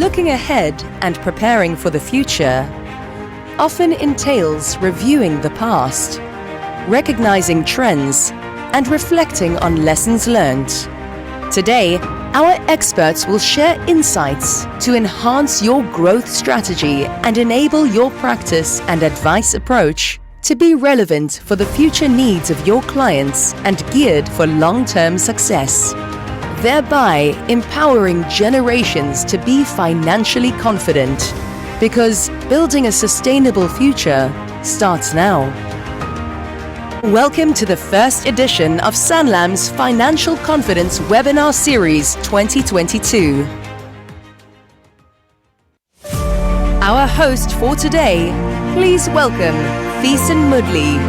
Looking ahead and preparing for the future often entails reviewing the past, recognizing trends, and reflecting on lessons learned. Today, our experts will share insights to enhance your growth strategy and enable your practice and advice approach to be relevant for the future needs of your clients and geared for long-term success, thereby empowering generations to be financially confident, because building a sustainable future starts now. Welcome to the first edition of Sanlam's Financial Confidence Webinar Series 2022. Our host for today, please welcome Thiessen Mudley.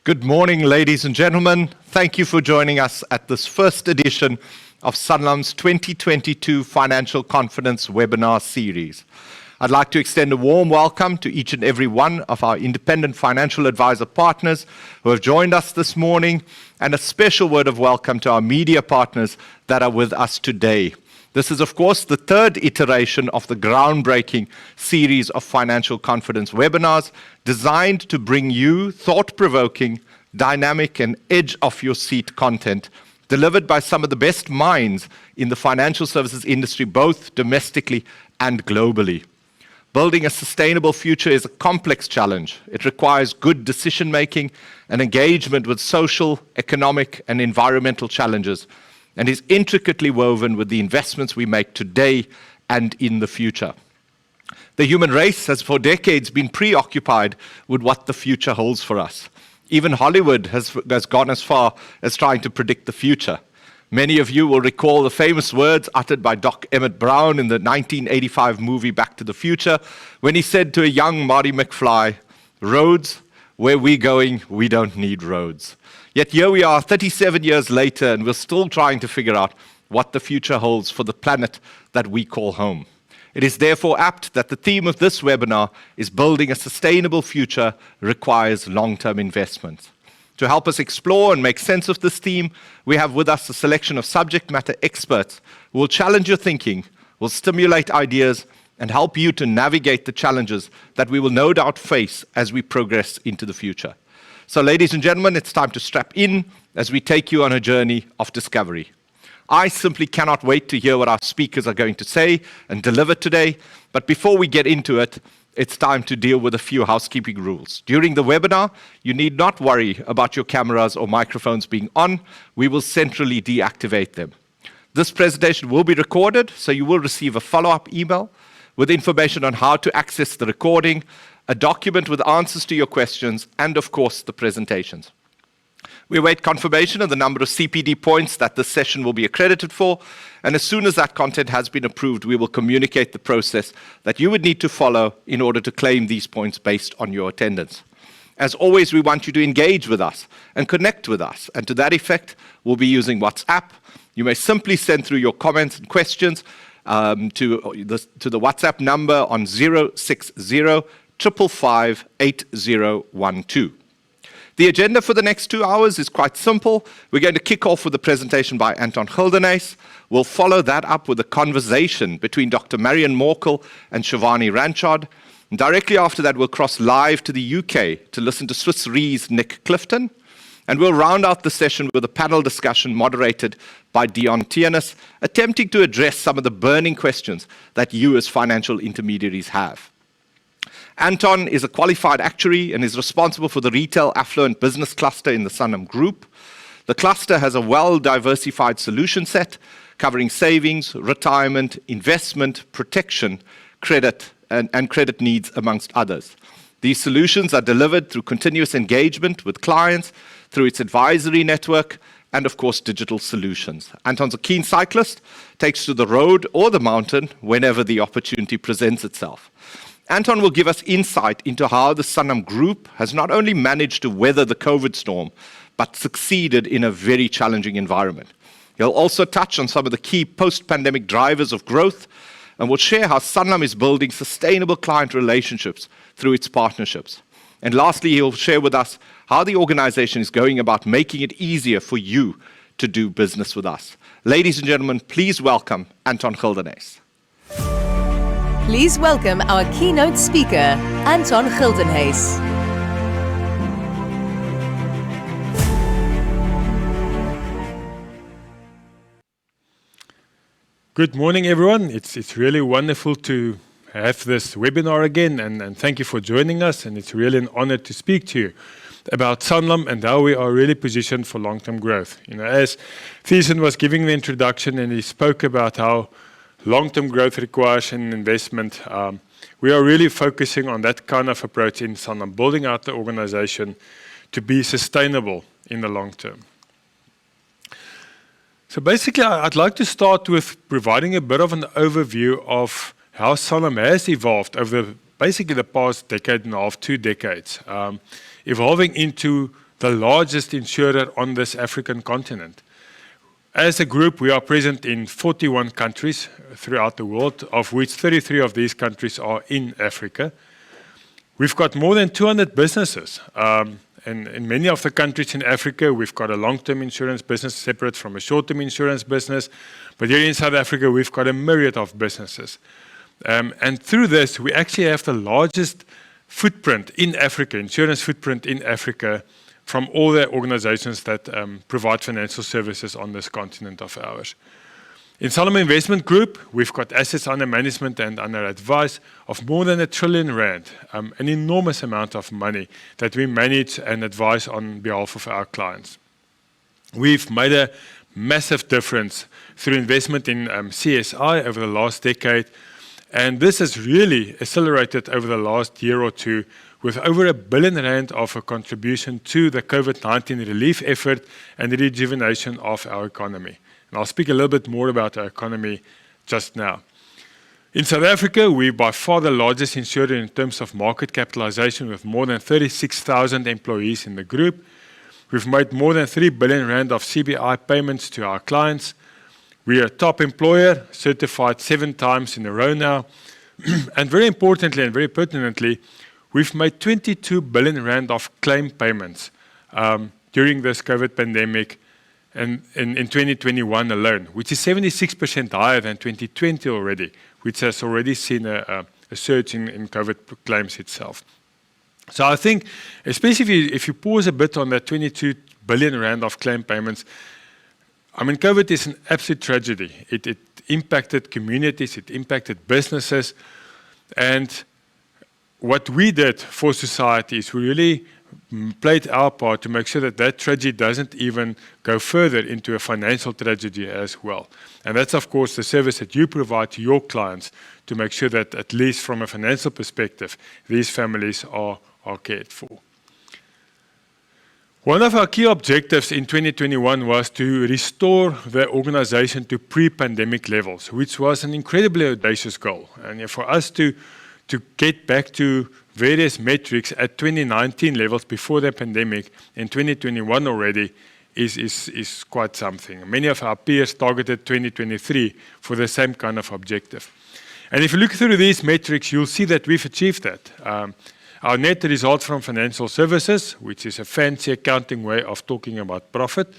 Good morning, ladies and gentlemen. Thank you for joining us at this first edition of Sanlam's 2022 Financial Confidence Webinar Series. I'd like to extend a warm welcome to each and every one of our independent financial advisor partners who have joined us this morning, and a special word of welcome to our media partners that are with us today. This is, of course, the third iteration of the groundbreaking series of financial confidence webinars designed to bring you thought-provoking, dynamic, and edge-of-your-seat content delivered by some of the best minds in the financial services industry, both domestically and globally. Building a sustainable future is a complex challenge. It requires good decision-making and engagement with social, economic, and environmental challenges, and is intricately woven with the investments we make today and in the future. The human race has for decades been preoccupied with what the future holds for us. Even Hollywood has gone as far as trying to predict the future. Many of you will recall the famous words uttered by Doc Emmett Brown in the 1985 movie Back to the Future, when he said to a young Marty McFly, "Roads, where we're going, we don't need roads." Yet here we are 37 years later, and we're still trying to figure out what the future holds for the planet that we call home. It is therefore apt that the theme of this webinar is building a sustainable future requires long-term investments. To help us explore and make sense of this theme, we have with us a selection of subject matter experts who will challenge your thinking, will stimulate ideas, and help you to navigate the challenges that we will no doubt face as we progress into the future. So, ladies and gentlemen, it's time to strap in as we take you on a journey of discovery. I simply cannot wait to hear what our speakers are going to say and deliver today. But before we get into it, it's time to deal with a few housekeeping rules. During the webinar, you need not worry about your cameras or microphones being on. We will centrally deactivate them. This presentation will be recorded, so you will receive a follow-up email with information on how to access the recording, a document with answers to your questions, and of course, the presentations. We await confirmation of the number of CPD points that this session will be accredited for, and as soon as that content has been approved, we will communicate the process that you would need to follow in order to claim these points based on your attendance. As always, we want you to engage with us and connect with us, and to that effect, we'll be using WhatsApp. You may simply send through your comments and questions to the WhatsApp number on 060 555 8012. The agenda for the next 2 hours is quite simple. We're going to kick off with a presentation by Anton Gildenhuys. We'll follow that up with a conversation between Dr. Marion Morkel and Shivani Ranchard. And directly after that, we'll cross live to the UK to listen to Swiss Re's Nick Clifton. And we'll round out the session with a panel discussion moderated by Dion Tianis, attempting to address some of the burning questions that you as financial intermediaries have. Anton is a qualified actuary and is responsible for the retail affluent business cluster in the Sanlam Group. The cluster has a well-diversified solution set covering savings, retirement, investment, protection, credit, and credit needs, amongst others. These solutions are delivered through continuous engagement with clients, through its advisory network, and of course, digital solutions. Anton's a keen cyclist, takes to the road or the mountain whenever the opportunity presents itself. Anton will give us insight into how the Sanlam Group has not only managed to weather the COVID storm, but succeeded in a very challenging environment. He'll also touch on some of the key post-pandemic drivers of growth, and will share how Sanlam is building sustainable client relationships through its partnerships. And lastly, he'll share with us how the organization is going about making it easier for you to do business with us. Ladies and gentlemen, please welcome Anton Gildenhuys. Please welcome our keynote speaker, Anton Gildenhuys. Good morning, everyone. It's really wonderful to have this webinar again, and thank you for joining us. And it's really an honor to speak to you about Sanlam and how we are really positioned for long-term growth. As Thiessen was giving the introduction and he spoke about how long-term growth requires an investment, we are really focusing on that kind of approach in Sanlam, building out the organization to be sustainable in the long term. So basically, I'd like to start with providing a bit of an overview of how Sanlam has evolved over basically the past decade and a half, 2 decades, evolving into the largest insurer on this African continent. As a group, we are present in 41 countries throughout the world, of which 33 of these countries are in Africa. We've got more than 200 businesses. And in many of the countries in Africa, we've got a long-term insurance business separate from a short-term insurance business. But here in South Africa, we've got a myriad of businesses. And through this, we actually have the largest footprint in Africa, insurance footprint in Africa, from all the organizations that provide financial services on this continent of ours. In Sanlam Investment Group, we've got assets under management and under advice of more than R1 trillion, an enormous amount of money that we manage and advise on behalf of our clients. We've made a massive difference through investment in CSI over the last decade, and this has really accelerated over the last year or two with over R1 billion of a contribution to the COVID-19 relief effort and the rejuvenation of our economy. And I'll speak a little bit more about our economy just now. In South Africa, we're by far the largest insurer in terms of market capitalization with more than 36,000 employees in the group. We've made more than R3 billion of CBI payments to our clients. We are a top employer, certified 7 times in a row now. And very importantly and very pertinently, we've made R22 billion of claim payments during this COVID pandemic and in 2021 alone, which is 76% higher than 2020 already, which has already seen a surge in COVID claims itself. So I think, especially if you pause a bit on that R22 billion of claim payments, I mean, COVID is an absolute tragedy. It impacted communities, it impacted businesses, and what we did for society is we really played our part to make sure that that tragedy doesn't even go further into a financial tragedy as well. And that's, of course, the service that you provide to your clients to make sure that, at least from a financial perspective, these families are cared for. One of our key objectives in 2021 was to restore the organization to pre-pandemic levels, which was an incredibly audacious goal. And for us to get back to various metrics at 2019 levels before the pandemic in 2021 already is quite something. Many of our peers targeted 2023 for the same kind of objective. And if you look through these metrics, you'll see that we've achieved that. Our net result from financial services, which is a fancy accounting way of talking about profit,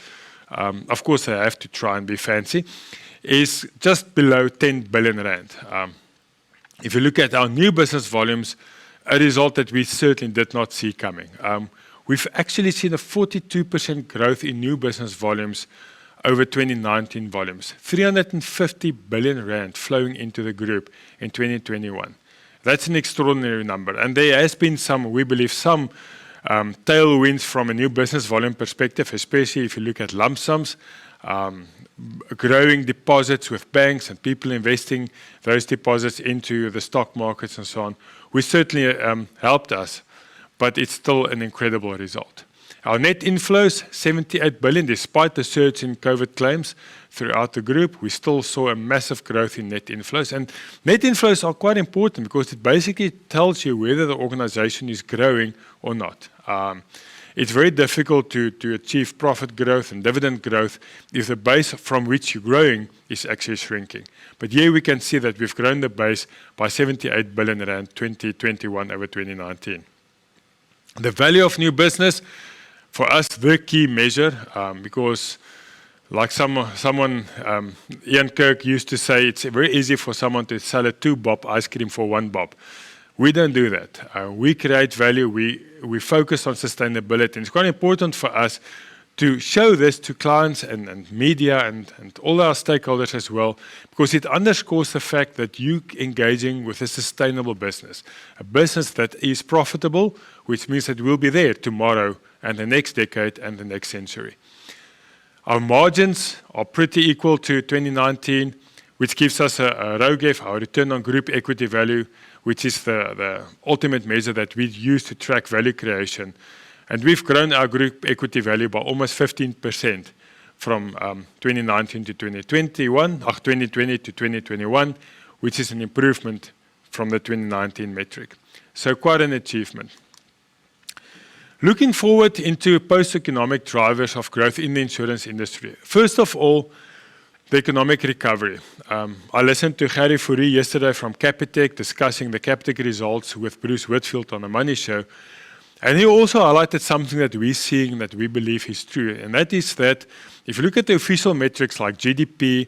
of course I have to try and be fancy, is just below R10 billion. If you look at our new business volumes, a result that we certainly did not see coming. We've actually seen a 42% growth in new business volumes over 2019 volumes. R350 billion flowing into the group in 2021. That's an extraordinary number. And there has been we believe some tailwinds from a new business volume perspective, especially if you look at lump sums, growing deposits with banks and people investing those deposits into the stock markets and so on, which certainly helped us, but it's still an incredible result. Our net inflows, 78 billion, despite the surge in COVID claims throughout the group, we still saw a massive growth in net inflows. And net inflows are quite important because it basically tells you whether the organization is growing or not. It's very difficult to achieve profit growth and dividend growth if the base from which you're growing is actually shrinking. But here we can see that we've grown the base by 78 billion rand 2021 over 2019. The value of new business for us, the key measure, because like someone, Ian Kirk used to say, it's very easy for someone to sell a 2-bob ice cream for 1 bob. We don't do that. We create value. We focus on sustainability. And it's quite important for us to show this to clients and media and all our stakeholders as well, because it underscores the fact that you're engaging with a sustainable business, a business that is profitable, which means that we'll be there tomorrow and the next decade and the next century. Our margins are pretty equal to 2019, which gives us a ROGEV, our return on group equity value, which is the ultimate measure that we use to track value creation. And we've grown our group equity value by almost 15% from 2019 to 2021, 2020 to 2021, which is an improvement from the 2019 metric. So quite an achievement. Looking forward into post-economic drivers of growth in the insurance industry. First of all, the economic recovery. I listened to Gary Fourie yesterday from Capitec discussing the Capitec results with Bruce Whitfield on the Money Show. And he also highlighted something that we're seeing that we believe is true. And that is that if you look at the official metrics like GDP,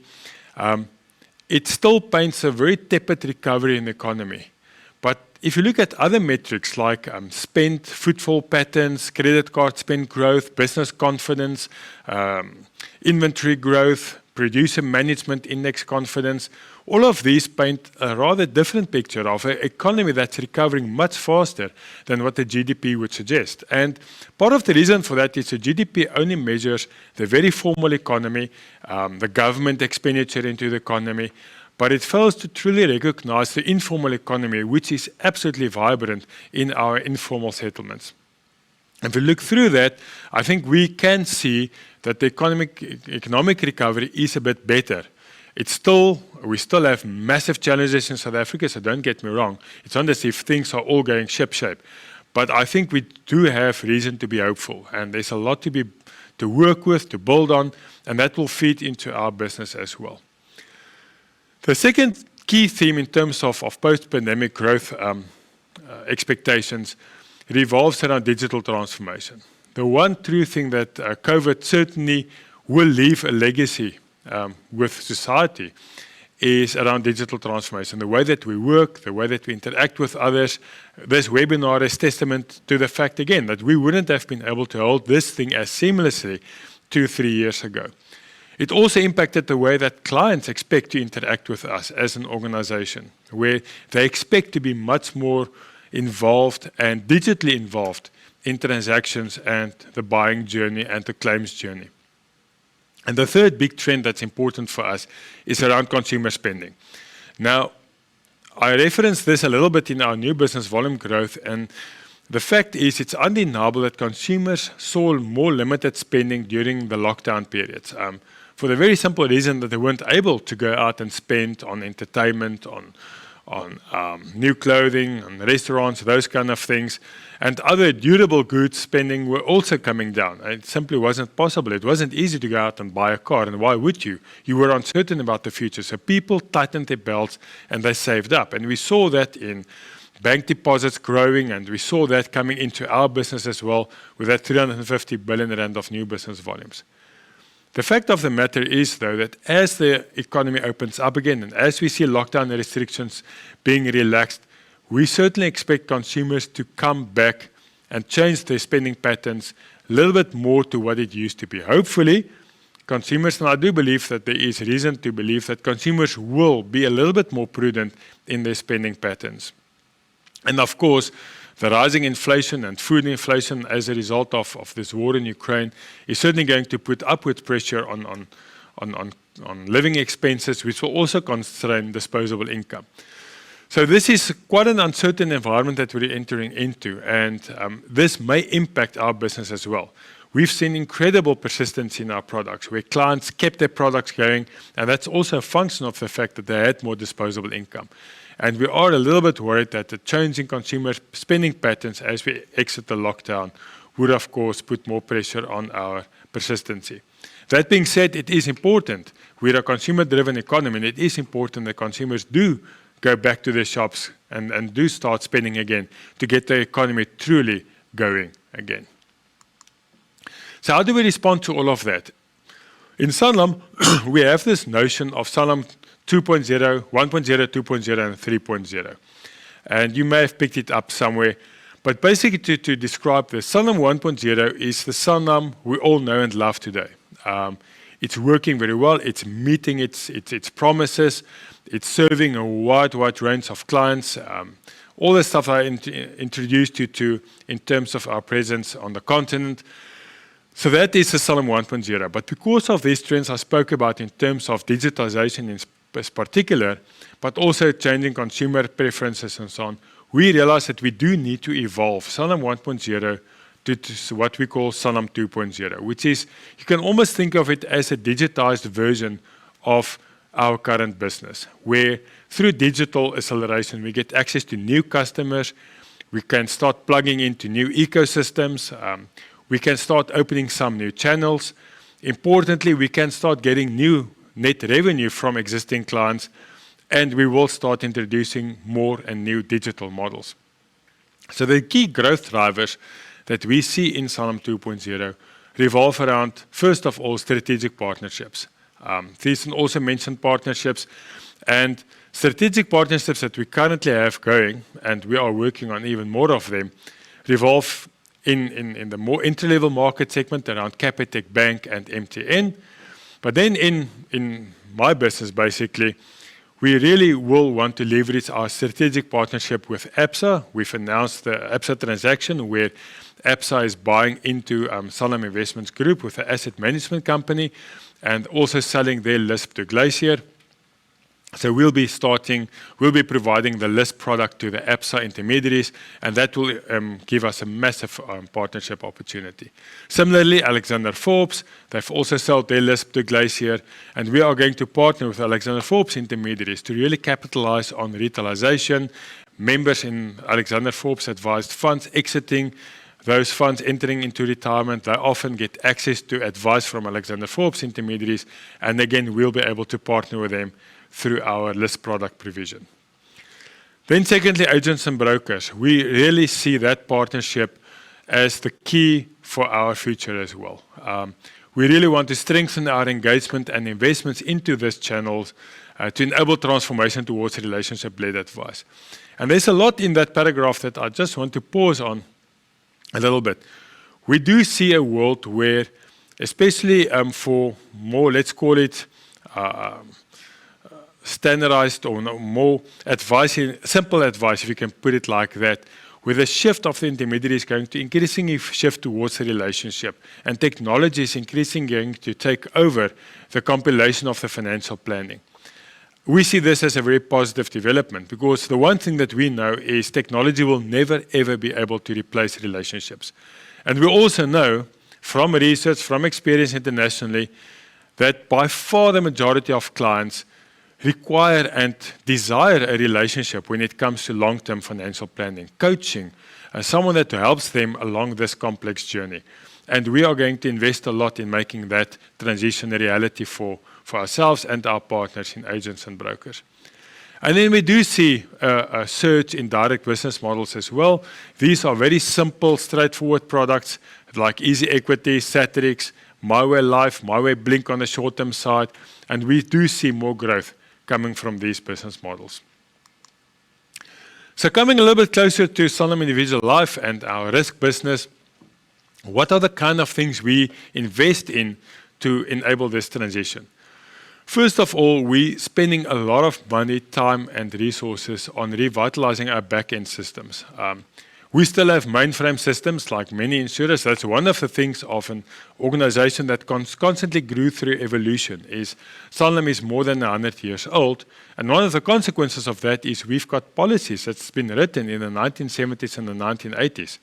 it still paints a very tepid recovery in the economy. But if you look at other metrics like spend, footfall patterns, credit card spend growth, business confidence, inventory growth, producer management index confidence, all of these paint a rather different picture of an economy that's recovering much faster than what the GDP would suggest. And part of the reason for that is the GDP only measures the very formal economy, the government expenditure into the economy, but it fails to truly recognize the informal economy, which is absolutely vibrant in our informal settlements. If we look through that, I think we can see that the economic recovery is a bit better. We still have massive challenges in South Africa, so don't get me wrong. It's not as if things are all going ship-shape. But I think we do have reason to be hopeful, and there's a lot to work with, to build on, and that will feed into our business as well. The second key theme in terms of post-pandemic growth expectations revolves around digital transformation. The one true thing that COVID certainly will leave a legacy with society is around digital transformation. The way that we work, the way that we interact with others. This webinar is testament to the fact, again, that we wouldn't have been able to hold this thing as seamlessly 2-3 years ago. It also impacted the way that clients expect to interact with us as an organization, where they expect to be much more involved and digitally involved in transactions and the buying journey and the claims journey. And the third big trend that's important for us is around consumer spending. Now, I referenced this a little bit in our new business volume growth, and the fact is it's undeniable that consumers saw more limited spending during the lockdown periods. For the very simple reason that they weren't able to go out and spend on entertainment, on new clothing, on restaurants, those kind of things. And other durable goods spending were also coming down. It simply wasn't possible. It wasn't easy to go out and buy a car, and why would you? You were uncertain about the future. So people tightened their belts and they saved up. And we saw that in bank deposits growing, and we saw that coming into our business as well with that 350 billion rand of new business volumes. The fact of the matter is, though, that as the economy opens up again and as we see lockdown restrictions being relaxed, we certainly expect consumers to come back and change their spending patterns a little bit more to what it used to be. Hopefully, consumers, and I do believe that there is reason to believe that consumers will be a little bit more prudent in their spending patterns. And of course, the rising inflation and food inflation as a result of this war in Ukraine is certainly going to put upward pressure on living expenses, which will also constrain disposable income. So this is quite an uncertain environment that we're entering into, and this may impact our business as well. We've seen incredible persistence in our products, where clients kept their products going, and that's also a function of the fact that they had more disposable income. And we are a little bit worried that the change in consumer spending patterns as we exit the lockdown would, of course, put more pressure on our persistency. That being said, it is important. We're a consumer-driven economy, and it is important that consumers do go back to their shops and do start spending again to get the economy truly going again. So how do we respond to all of that? In Sanlam, we have this notion of Sanlam 2.0, 1.0, 2.0, and 3.0. And you may have picked it up somewhere. But basically, to describe this, Sanlam 1.0 is the Sanlam we all know and love today. It's working very well. It's meeting its promises. It's serving a wide range of clients. All the stuff I introduced you to in terms of our presence on the continent. So that is the Sanlam 1.0. But because of these trends I spoke about in terms of digitization in particular, but also changing consumer preferences and so on, we realize that we do need to evolve Sanlam 1.0 to what we call Sanlam 2.0, which is, you can almost think of it as a digitized version of our current business, where through digital acceleration, we get access to new customers, we can start plugging into new ecosystems, we can start opening some new channels. Importantly, we can start getting new net revenue from existing clients, and we will start introducing more and new digital models. So the key growth drivers that we see in Sanlam 2.0 revolve around, first of all, strategic partnerships. These also mentioned partnerships, and strategic partnerships that we currently have going, and we are working on even more of them, revolve in the more entry-level market segment around Capitec Bank and MTN. But then in my business, basically, we really will want to leverage our strategic partnership with ABSA. We've announced the ABSA transaction where ABSA is buying into Sanlam Investments Group with the asset management company and also selling their LISP to Glacier. So we'll be providing the LISP product to the ABSA intermediaries, and that will give us a massive partnership opportunity. Similarly, Alexander Forbes, they've also sold their LISP to Glacier, and we are going to partner with Alexander Forbes intermediaries to really capitalize on retailization, members in Alexander Forbes advised funds exiting, those funds entering into retirement. They often get access to advice from Alexander Forbes intermediaries, and again, we'll be able to partner with them through our list product provision. Then secondly, agents and brokers. We really see that partnership as the key for our future as well. We really want to strengthen our engagement and investments into this channel to enable transformation towards relationship-led advice. And there's a lot in that paragraph that I just want to pause on a little bit. We do see a world where, especially for more, let's call it, standardized or more advice, simple advice, if you can put it like that, with a shift of the intermediary is going to increasingly shift towards the relationship, and technology is increasingly going to take over the compilation of the financial planning. We see this as a very positive development because the one thing that we know is technology will never ever be able to replace relationships. And we also know from research, from experience internationally, that by far the majority of clients require and desire a relationship when it comes to long-term financial planning, coaching, someone that helps them along this complex journey. And we are going to invest a lot in making that transition a reality for ourselves and our partners in agents and brokers. And then we do see a surge in direct business models as well. These are very simple, straightforward products like Easy Equity, Satrix, MyWay Life, MyWay Blink on the short-term side, and we do see more growth coming from these business models. So coming a little bit closer to Sanlam Individual Life and our risk business, what are the kind of things we invest in to enable this transition? First of all, we're spending a lot of money, time, and resources on revitalizing our back-end systems. We still have mainframe systems like many insurers. That's one of the things of an organization that constantly grew through evolution. Is Sanlam is more than 100 years old, and one of the consequences of that is we've got policies that's been written in the 1970s and the 1980s.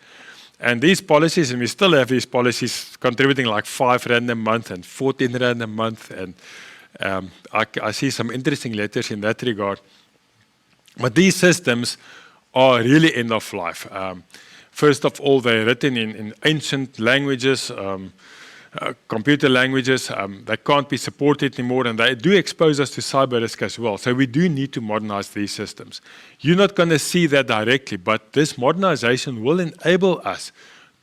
And these policies, and we still have these policies contributing like 5 rand a month and 14 rand a month, and I see some interesting letters in that regard. But these systems are really end of life. First of all, they're written in ancient languages, computer languages. They can't be supported anymore, and they do expose us to cyber risk as well. So we do need to modernize these systems. You're not going to see that directly, but this modernization will enable us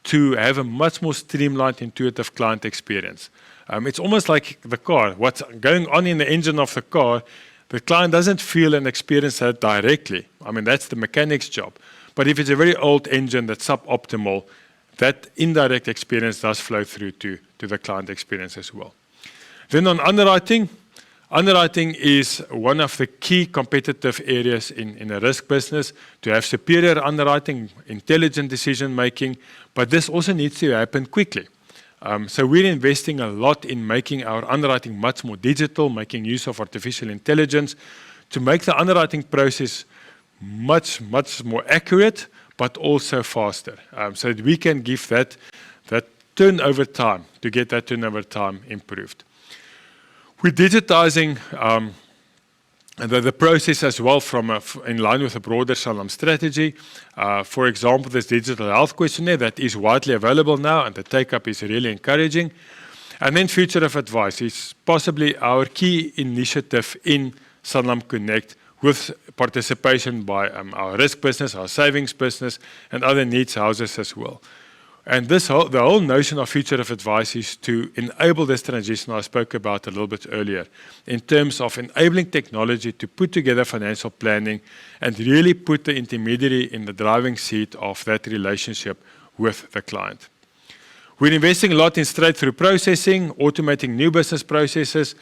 to have a much more streamlined, intuitive client experience. It's almost like the car. What's going on in the engine of the car, the client doesn't feel and experience that directly. I mean, that's the mechanic's job. But if it's a very old engine that's suboptimal, that indirect experience does flow through to the client experience as well. Then on underwriting, underwriting is one of the key competitive areas in a risk business, to have superior underwriting, intelligent decision making, but this also needs to happen quickly. So we're investing a lot in making our underwriting much more digital, making use of artificial intelligence to make the underwriting process much more accurate, but also faster, so that we can give that turnover time, to get that turnover time improved. We're digitizing the process as well in line with a broader Sanlam strategy. For example, this digital health questionnaire that is widely available now, and the take-up is really encouraging. And then Future of Advice is possibly our key initiative in Sanlam Connect, with participation by our risk business, our savings business, and other needs houses as well. And the whole notion of Future of Advice is to enable this transition I spoke about a little bit earlier, in terms of enabling technology to put together financial planning and really put the intermediary in the driving seat of that relationship with the client. We're investing a lot in straight-through processing, automating new business processes,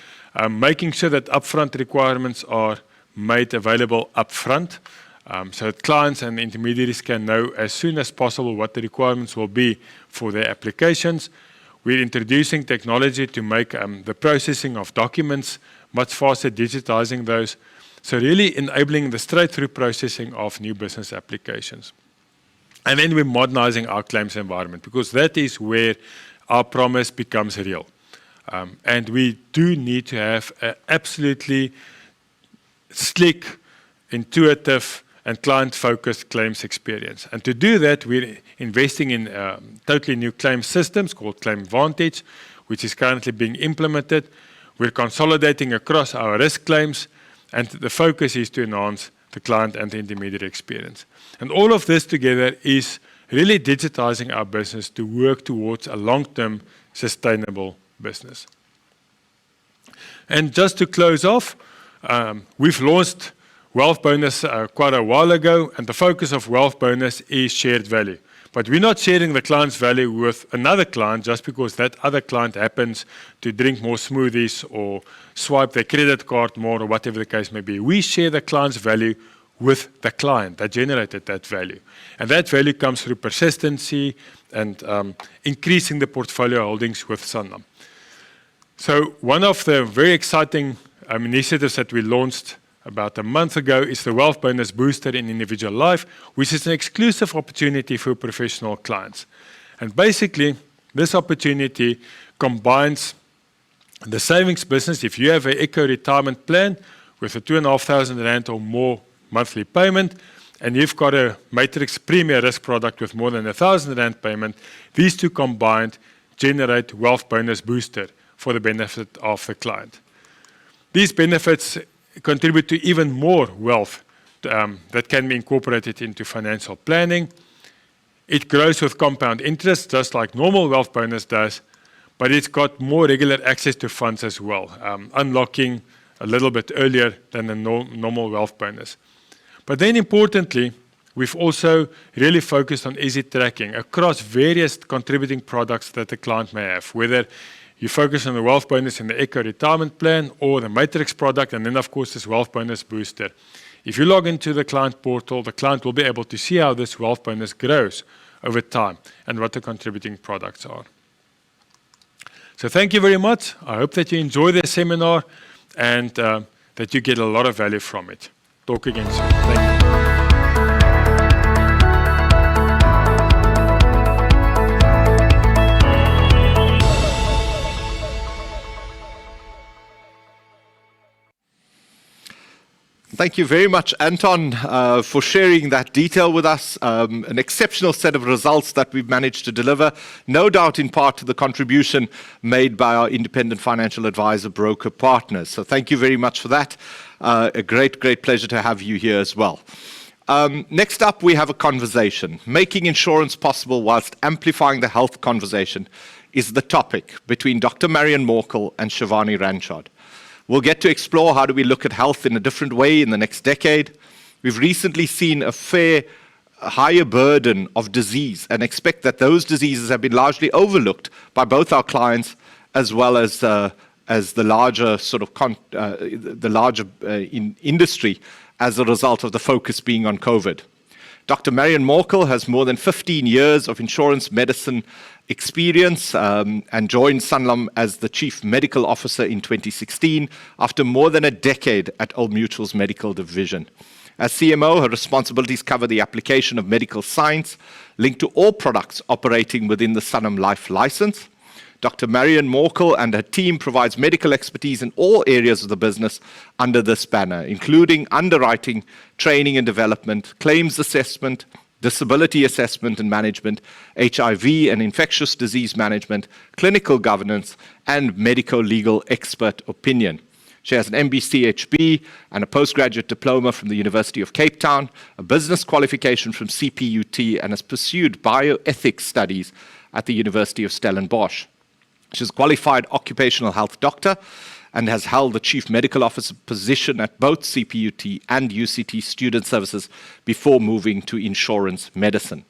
making sure that upfront requirements are made available upfront, so that clients and intermediaries can know as soon as possible what the requirements will be for their applications. We're introducing technology to make the processing of documents much faster, digitizing those. So really enabling the straight-through processing of new business applications. And then we're modernizing our claims environment, because that is where our promise becomes real. And we do need to have an absolutely slick, intuitive, and client-focused claims experience. And to do that, we're investing in totally new claim systems called Claim Vantage, which is currently being implemented. We're consolidating across our risk claims, and the focus is to enhance the client and the intermediary experience. And all of this together is really digitizing our business to work towards a long-term sustainable business. And just to close off, we've launched Wealth Bonus quite a while ago, and the focus of Wealth Bonus is shared value. But we're not sharing the client's value with another client just because that other client happens to drink more smoothies or swipe their credit card more, or whatever the case may be. We share the client's value with the client that generated that value. And that value comes through persistency and increasing the portfolio holdings with Sanlam. So one of the very exciting initiatives that we launched about a month ago is the Wealth Bonus Booster in Individual Life, which is an exclusive opportunity for professional clients. And basically, this opportunity combines the savings business. If you have an eco retirement plan with a 2,500 Rand or more monthly payment, and you've got a Matrix Premier Risk product with more than 1,000 Rand payment, these two combined generate Wealth Bonus Booster for the benefit of the client. These benefits contribute to even more wealth that can be incorporated into financial planning. It grows with compound interest, just like normal Wealth Bonus does, but it's got more regular access to funds as well, unlocking a little bit earlier than the normal Wealth Bonus. But then importantly, we've also really focused on easy tracking across various contributing products that the client may have, whether you focus on the Wealth Bonus in the Eco Retirement Plan or the Matrix product, and then of course this Wealth Bonus Booster. If you log into the client portal, the client will be able to see how this Wealth Bonus grows over time and what the contributing products are. So thank you very much. I hope that you enjoy the seminar and that you get a lot of value from it. Talk again soon. Thank you. Thank you very much, Anton, for sharing that detail with us. An exceptional set of results that we've managed to deliver, no doubt in part to the contribution made by our independent financial advisor broker partners. So thank you very much for that. A great pleasure to have you here as well. Next up, we have a conversation. Making insurance possible whilst amplifying the health conversation is the topic between Dr. Marion Morkel and Shivani Ranchod. We'll get to explore how do we look at health in a different way in the next decade. We've recently seen a higher burden of disease and expect that those diseases have been largely overlooked by both our clients as well as the larger industry as a result of the focus being on COVID. Dr. Marion Morkel has more than 15 years of insurance medicine experience and joined Sanlam as the Chief Medical Officer in 2016 after more than a decade at Old Mutual's medical division. As CMO, her responsibilities cover the application of medical science linked to all products operating within the Sanlam Life license. Dr. Marion Morkel and her team provides medical expertise in all areas of the business under this banner, including underwriting, training and development, claims assessment, disability assessment and management, HIV and infectious disease management, clinical governance, and medico-legal expert opinion. She has an MBCHB and a postgraduate diploma from the University of Cape Town, a business qualification from CPUT, and has pursued bioethics studies at the University of Stellenbosch. She's a qualified occupational health doctor and has held the Chief Medical Officer position at both CPUT and UCT Student Services before moving to insurance medicine.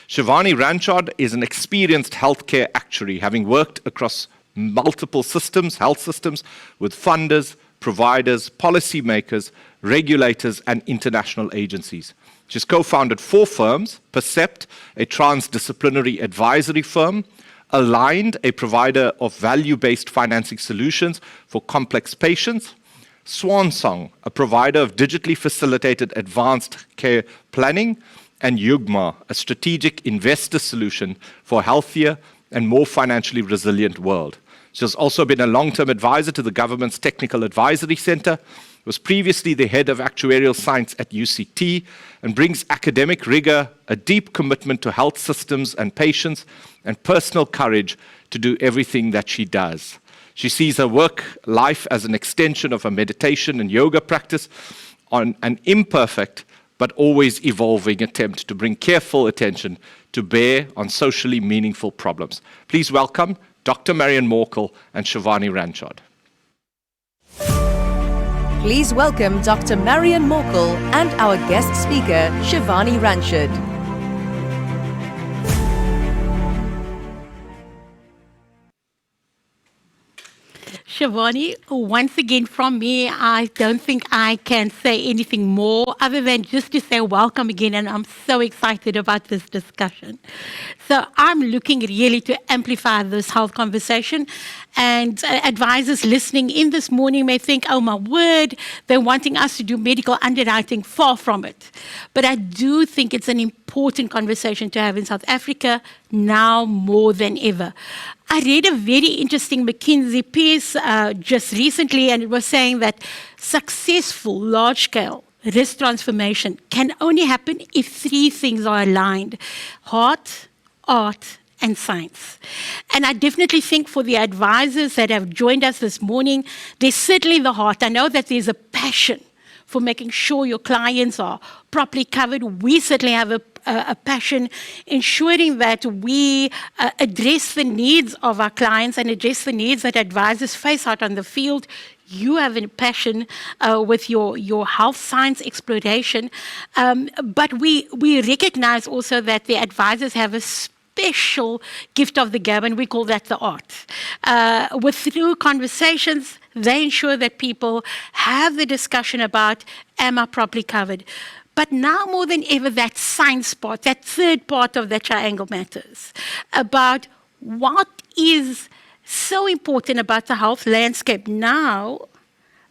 Shivani Ranchod is an experienced healthcare actuary, having worked across multiple systems, health systems, with funders, providers, policymakers, regulators, and international agencies. She's co-founded 4 firms: Percept, a transdisciplinary advisory firm; Aligned, a provider of value-based financing solutions for complex patients; Swansong, a provider of digitally facilitated advanced care planning; and Yugma, a strategic investor solution for a healthier and more financially resilient world. She has also been a long-term advisor to the government's Technical Advisory Center, was previously the head of actuarial science at UCT, and brings academic rigor, a deep commitment to health systems and patients, and personal courage to do everything that she does. She sees her work life as an extension of her meditation and yoga practice on an imperfect but always evolving attempt to bring careful attention to bear on socially meaningful problems. Please welcome Dr. Marion Morkel and Shivani Ranchod. Please welcome Dr. Marion Morkel and our guest speaker, Shivani Ranchod. Shivani, once again from me, I don't think I can say anything more other than just to say welcome again, and I'm so excited about this discussion. So I'm looking really to amplify this health conversation, and advisors listening in this morning may think, oh my word, they're wanting us to do medical underwriting. Far from it. But I do think it's an important conversation to have in South Africa now more than ever. I read a very interesting McKinsey piece just recently, and it was saying that successful large-scale risk transformation can only happen if 3 things are aligned: heart, art, and science. And I definitely think for the advisors that have joined us this morning, there's certainly the heart. I know that there's a passion for making sure your clients are properly covered. We certainly have a passion ensuring that we address the needs of our clients and address the needs that advisors face out on the field. You have a passion with your health science exploration, but we recognize also that the advisors have a special gift of the gab, and we call that the art. Through conversations, they ensure that people have the discussion about, am I properly covered? But now more than ever, that science part, that third part of the triangle matters, about what is so important about the health landscape now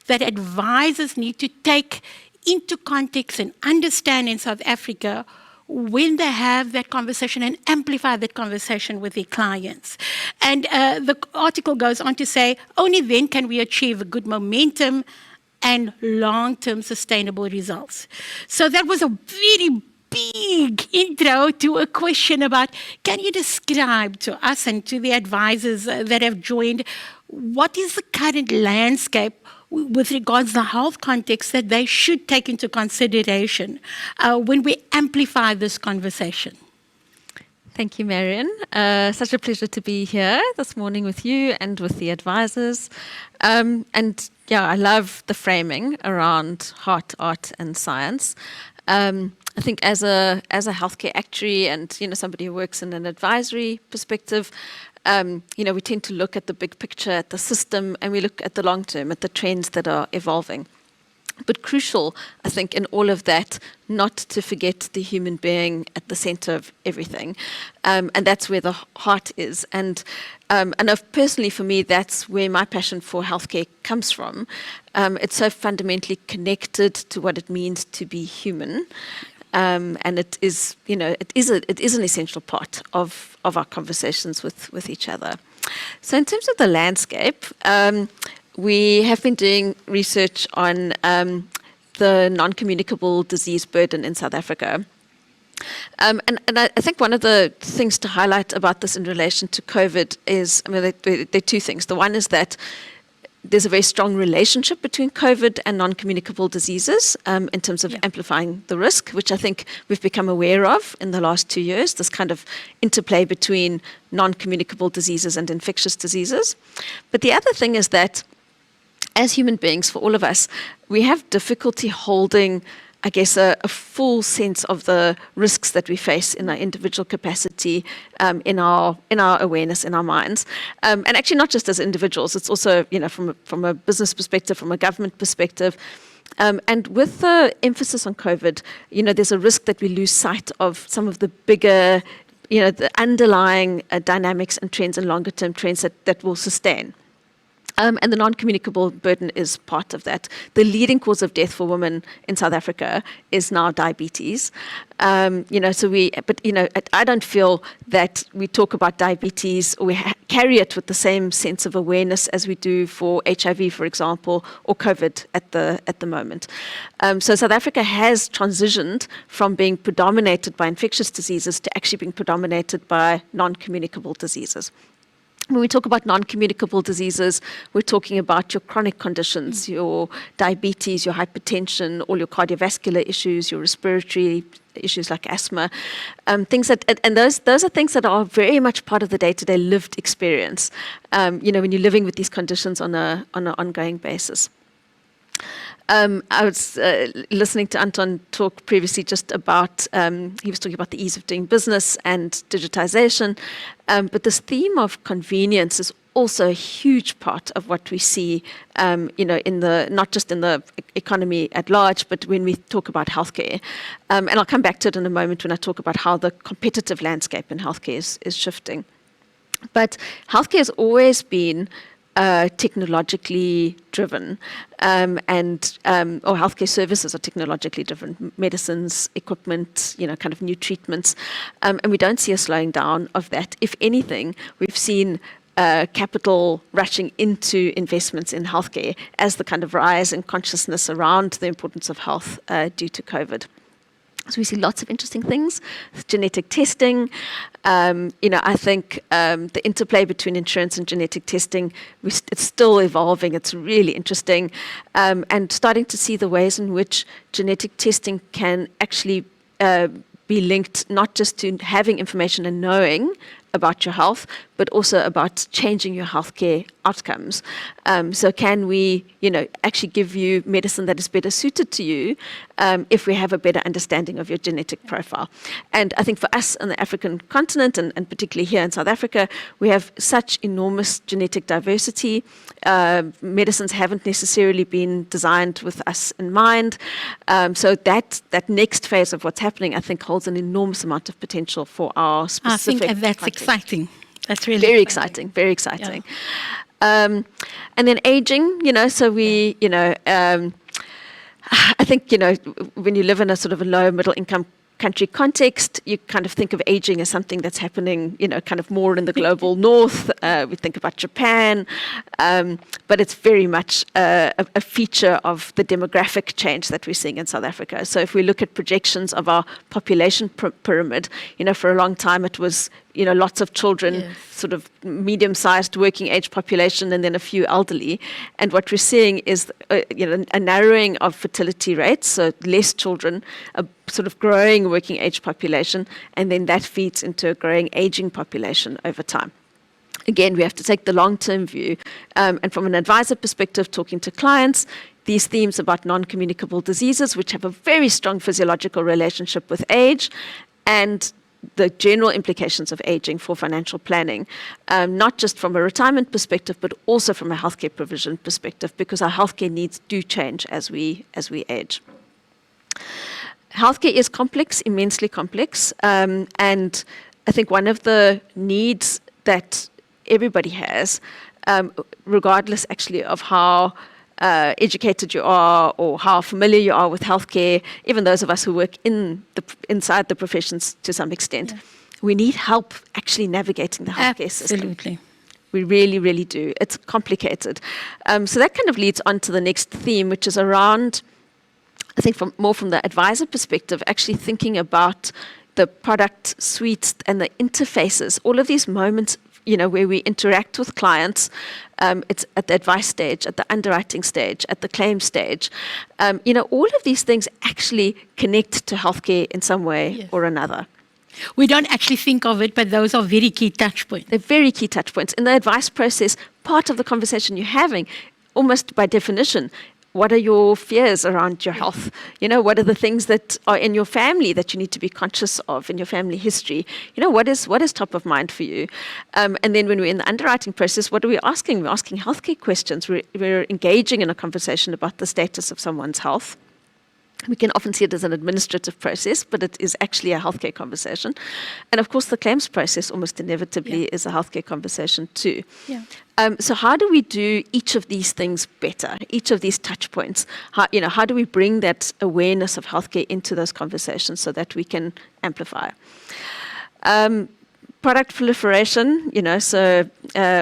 that advisors need to take into context and understand in South Africa when they have that conversation and amplify that conversation with their clients. And the article goes on to say, only then can we achieve a good momentum and long-term sustainable results. So that was a very big intro to a question about, can you describe to us and to the advisors that have joined, what is the current landscape with regards to the health context that they should take into consideration when we amplify this conversation? Thank you, Marion. Such a pleasure to be here this morning with you and with the advisors. And yeah, I love the framing around heart, art, and science. I think as a healthcare actuary and somebody who works in an advisory perspective, we tend to look at the big picture, at the system, and we look at the long term, at the trends that are evolving. But crucial, I think, in all of that, not to forget the human being at the center of everything. And that's where the heart is. And I know personally for me, that's where my passion for healthcare comes from. It's so fundamentally connected to what it means to be human. And it is an essential part of our conversations with each other. So in terms of the landscape, we have been doing research on the non-communicable disease burden in South Africa. And I think one of the things to highlight about this in relation to COVID is, there are two things. The one is that there's a very strong relationship between COVID and non-communicable diseases in terms of amplifying the risk, which I think we've become aware of in the last 2 years, this kind of interplay between non-communicable diseases and infectious diseases. But the other thing is that as human beings, for all of us, we have difficulty holding, I guess, a full sense of the risks that we face in our individual capacity, in our awareness, in our minds, and actually not just as individuals. It's also, from a business perspective, from a government perspective. And with the emphasis on COVID, there's a risk that we lose sight of some of the bigger, the underlying dynamics and trends and longer term trends that will sustain. And the non-communicable burden is part of that. The leading cause of death for women in South Africa is now diabetes. I don't feel that we talk about diabetes or we carry it with the same sense of awareness as we do for HIV, for example, or COVID at the moment. So South Africa has transitioned from being predominated by infectious diseases to actually being predominated by non-communicable diseases. When we talk about non-communicable diseases, we're talking about your chronic conditions, your diabetes, your hypertension, all your cardiovascular issues, your respiratory issues like asthma, things that, and those are things that are very much part of the day-to-day lived experience. When you're living with these conditions on an ongoing basis. I was listening to Anton talk previously just about, he was talking about the ease of doing business and digitization, but this theme of convenience is also a huge part of what we see, not just in the economy at large, but when we talk about healthcare. And I'll come back to it in a moment when I talk about how the competitive landscape in healthcare is shifting. But healthcare has always been technologically driven, or healthcare services are technologically driven, medicines, equipment, kind of new treatments, and we don't see a slowing down of that. If anything, we've seen capital rushing into investments in healthcare as the kind of rise in consciousness around the importance of health due to COVID. So we see lots of interesting things, genetic testing. I think the interplay between insurance and genetic testing, it's still evolving. It's really interesting. And starting to see the ways in which genetic testing can actually be linked not just to having information and knowing about your health, but also about changing your healthcare outcomes. So can we, actually give you medicine that is better suited to you if we have a better understanding of your genetic profile? And I think for us on the African continent, and particularly here in South Africa, we have such enormous genetic diversity. Medicines haven't necessarily been designed with us in mind. So that next phase of what's happening, I think, holds an enormous amount of potential for our specific I think that's context. Exciting. That's really very exciting. Very exciting. Yeah. And then aging, so we, I think, when you live in a sort of a low middle income country context, you kind of think of aging as something that's happening, kind of more in the global north. We think about Japan, but it's very much a feature of the demographic change that we're seeing in South Africa. So if we look at projections of our population pyramid, for a long time it was, lots of children, Yes. sort of medium-sized working age population, and then a few elderly. And what we're seeing is, a narrowing of fertility rates, so less children, a sort of growing working age population, and then that feeds into a growing aging population over time. Again, we have to take the long-term view. And from an advisor perspective, talking to clients, these themes about non-communicable diseases, which have a very strong physiological relationship with age, and the general implications of aging for financial planning, not just from a retirement perspective, but also from a healthcare provision perspective, because our healthcare needs do change as we age. Healthcare is complex, immensely complex, and I think one of the needs that everybody has, regardless actually of how educated you are or how familiar you are with healthcare, even those of us who work inside the professions to some extent, we need help actually navigating the healthcare system. Absolutely. We really, really do. It's complicated. So that kind of leads on to the next theme, which is around, I think more from the advisor perspective, actually thinking about the product suites and the interfaces, all of these moments where we interact with clients. It's at the advice stage, at the underwriting stage, at the claim stage. All of these things actually connect to healthcare in some way or another. We don't actually think of it, but those are very key touch points. They're very key touch points. In the advice process, part of the conversation you're having, almost by definition, what are your fears around your health? What are the things that are in your family that you need to be conscious of in your family history? What is top of mind for you? And then when we're in the underwriting process, what are we asking? We're asking healthcare questions. We're engaging in a conversation about the status of someone's health. We can often see it as an administrative process, but it is actually a healthcare conversation. And of course, the claims process almost inevitably is a healthcare conversation too. Yeah. So how do we do each of these things better, each of these touch points? How do we bring that awareness of healthcare into those conversations so that we can amplify? Product proliferation, so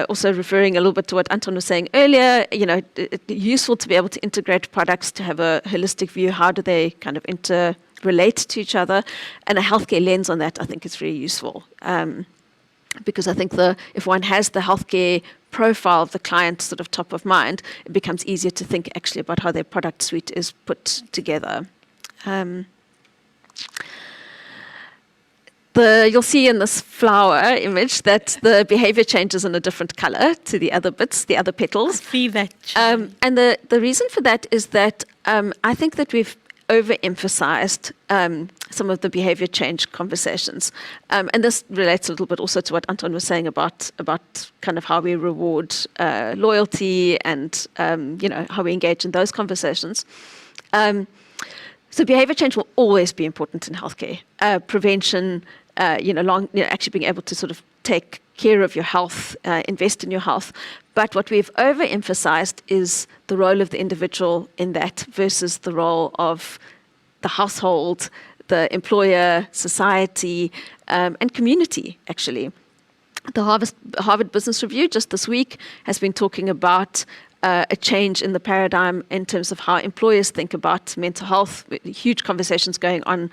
also referring a little bit to what Anton was saying earlier, it's useful to be able to integrate products to have a holistic view. How do they kind of interrelate to each other? And a healthcare lens on that, I think, is very useful. Because I think if one has the healthcare profile of the client sort of top of mind, it becomes easier to think actually about how their product suite is put together. You'll see in this flower image that the behavior changes in a different color to the other bits, the other petals. I see that. And the reason for that is that I think that we've overemphasized some of the behavior change conversations. And this relates a little bit also to what Anton was saying about kind of how we reward loyalty and how we engage in those conversations. So behavior change will always be important in healthcare. Prevention, actually being able to sort of take care of your health, invest in your health. But what we've overemphasized is the role of the individual in that versus the role of the household, the employer, society, and community, actually. The Harvard Business Review just this week has been talking about a change in the paradigm in terms of how employers think about mental health. Huge conversations going on,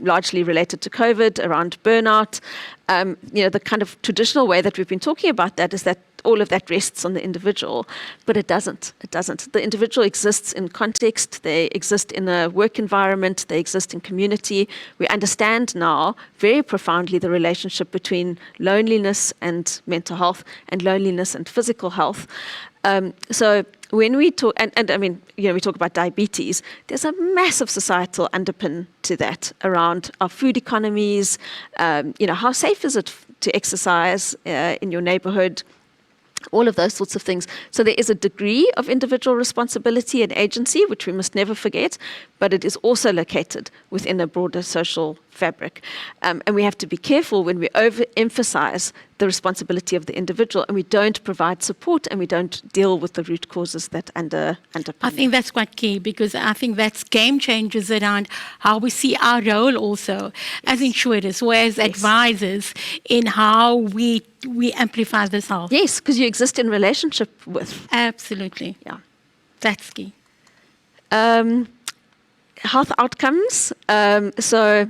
largely related to COVID around burnout. The kind of traditional way that we've been talking about that is that all of that rests on the individual, but it doesn't. It doesn't. The individual exists in context. They exist in a work environment. They exist in community. We understand now very profoundly the relationship between loneliness and mental health and loneliness and physical health. So when we talk, we talk about diabetes, there's a massive societal underpin to that around our food economies, how safe is it to exercise in your neighborhood, all of those sorts of things. So there is a degree of individual responsibility and agency, which we must never forget, but it is also located within a broader social fabric. And we have to be careful when we overemphasize the responsibility of the individual and we don't provide support and we don't deal with the root causes that underpin. I think that's quite key, because I think that's game changers around how we see our role also as insurers or as advisors in how we amplify this health. Yes, because you exist in relationship with. Absolutely. Yeah. That's key. Health outcomes. So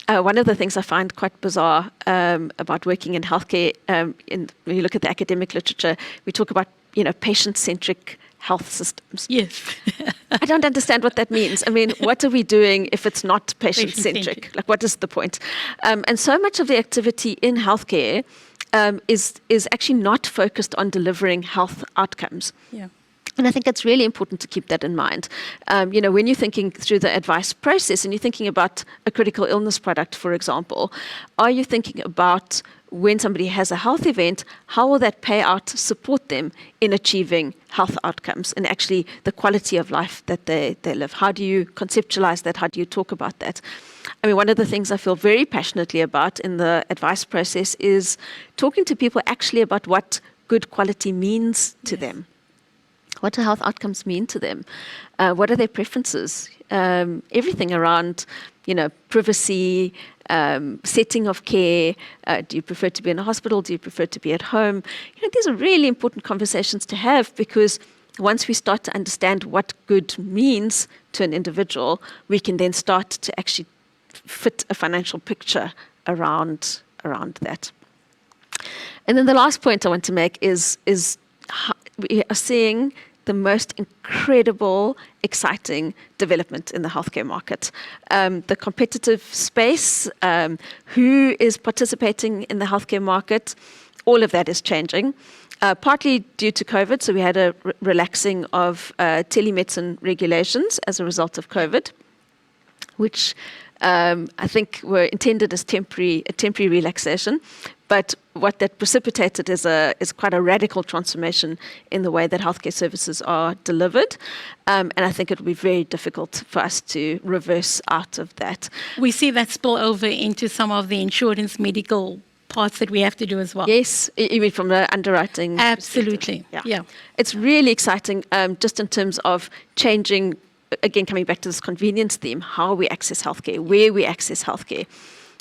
one of the things I find quite bizarre about working in healthcare, when you look at the academic literature, we talk about, patient-centric health systems. Yes. I don't understand what that means. I mean, what are we doing if it's not patient-centric? Patient-centric. Like, what is the point? And so much of the activity in healthcare is actually not focused on delivering health outcomes. Yeah. And I think it's really important to keep that in mind. When you're thinking through the advice process and you're thinking about a critical illness product, for example, are you thinking about when somebody has a health event, how will that pay out to support them in achieving health outcomes and actually the quality of life that they live? How do you conceptualize that? How do you talk about that? I mean, one of the things I feel very passionately about in the advice process is talking to people actually about what good quality means to them. What do health outcomes mean to them? What are their preferences? Everything around, privacy, setting of care. Do you prefer to be in a hospital? Do you prefer to be at home? These are really important conversations to have, because once we start to understand what good means to an individual, we can then start to actually fit a financial picture around that. And then the last point I want to make is how we are seeing the most incredible, exciting development in the healthcare market. The competitive space, who is participating in the healthcare market, all of that is changing. Partly due to COVID, so we had a relaxing of telemedicine regulations as a result of COVID, which I think were intended as a temporary relaxation. But what that precipitated is quite a radical transformation in the way that healthcare services are delivered. And I think it will be very difficult for us to reverse out of that. We see that spill over into some of the insurance medical parts that we have to do as well. Yes, even from the underwriting. Absolutely. Yeah. It's really exciting, just in terms of changing, again, coming back to this convenience theme, how we access healthcare, where we access healthcare.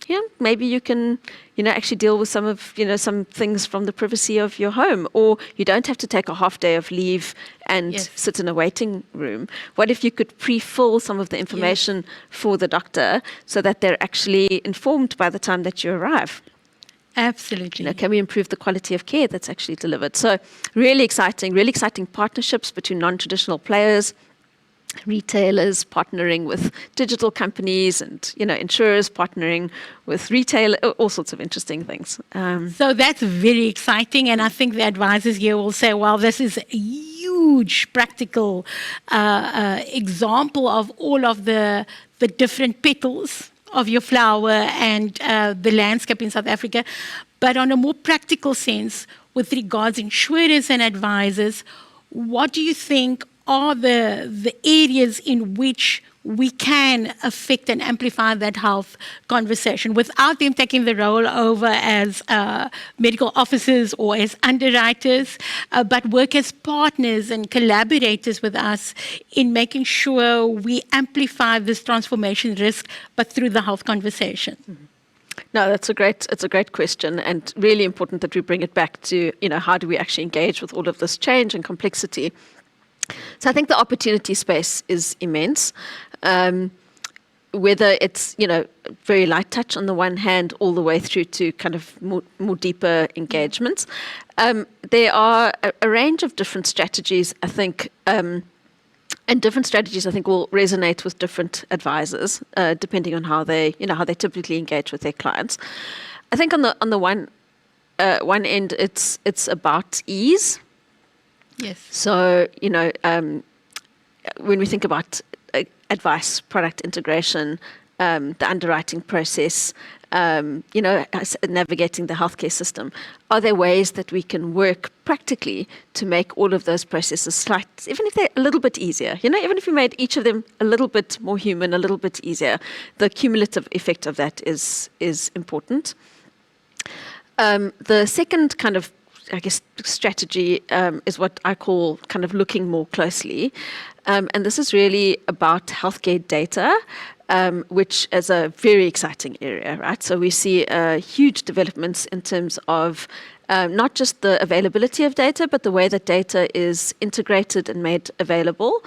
Yeah, maybe you can, actually deal with some things from the privacy of your home, or you don't have to take a half day of leave and sit in a waiting room. What if you could pre-fill some of the information for the doctor so that they're actually informed by the time that you arrive? Absolutely. Can we improve the quality of care that's actually delivered? So really exciting partnerships between non-traditional players, retailers partnering with digital companies, and insurers partnering with retail, all sorts of interesting things. So that's very exciting, and I think the advisors here will say, well, this is a huge practical example of all of the different petals of your flower and the landscape in South Africa. But on a more practical sense, with regards insurers and advisors, what do you think are the areas in which we can affect and amplify that health conversation without them taking the role over as medical officers or as underwriters, but work as partners and collaborators with us in making sure we amplify this transformation risk, but through the health conversation? Mm-hmm. No, it's a great question, and really important that we bring it back to, how do we actually engage with all of this change and complexity. So I think the opportunity space is immense. Whether it's, very light touch on the one hand, all the way through to kind of more deeper engagements. There are a range of different strategies, I think, and different strategies, I think, will resonate with different advisors, depending on how they typically engage with their clients. I think on the one end, it's about ease. Yes. So, when we think about advice, product integration, the underwriting process, navigating the healthcare system, are there ways that we can work practically to make all of those processes even if they're a little bit easier, even if we made each of them a little bit more human, a little bit easier, the cumulative effect of that is important. The second kind of, I guess, strategy is what I call kind of looking more closely. And this is really about healthcare data, which is a very exciting area, right? So we see huge developments in terms of not just the availability of data, but the way that data is integrated and made available.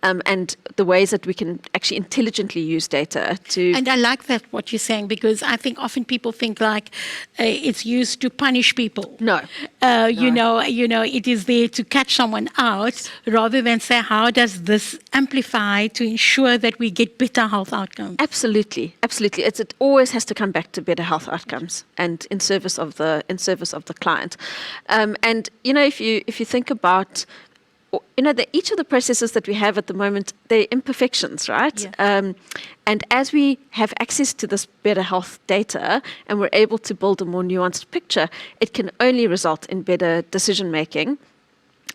and the ways that we can actually intelligently use data to. And I like that what you're saying, because I think often people think like it's used to punish people. No. You know, it is there to catch someone out, rather than say, how does this amplify to ensure that we get better health outcomes? Absolutely. It always has to come back to better health outcomes and in service of the client. And if you think about, each of the processes that we have at the moment, they're imperfections, right? Yeah. And as we have access to this better health data and we're able to build a more nuanced picture, it can only result in better decision making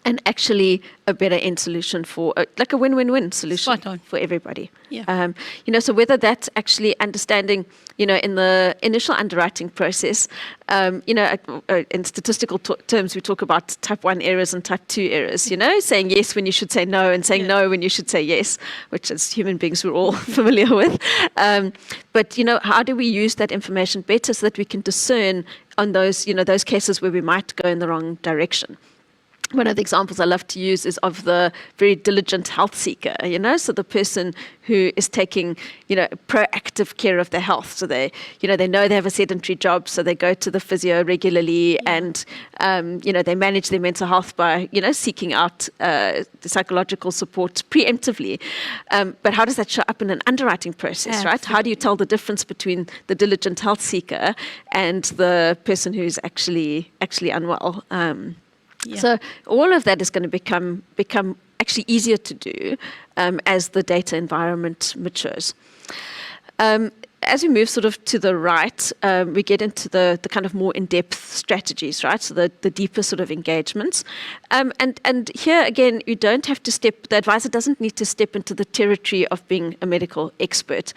and actually a better end solution for, like a win-win-win solution for everybody. Yeah. So whether that's actually understanding, in the initial underwriting process, in statistical terms, we talk about type 1 errors and type 2 errors, saying yes when you should say no and saying no when you should say yes, which as human beings we're all familiar with. But, how do we use that information better so that we can discern on those cases where we might go in the wrong direction? One of the examples I love to use is of the very diligent health seeker, so the person who is taking, proactive care of their health. So they know they have a sedentary job, so they go to the physio regularly and, they manage their mental health by, seeking out the psychological support preemptively. But how does that show up in an underwriting process, right? How do you tell the difference between the diligent health seeker and the person who's actually unwell? Yeah. So all of that is going to become actually easier to do as the data environment matures. As we move sort of to the right, we get into the kind of more in-depth strategies, right? So the deeper sort of engagements. And here again, you don't have to the advisor doesn't need to step into the territory of being a medical expert.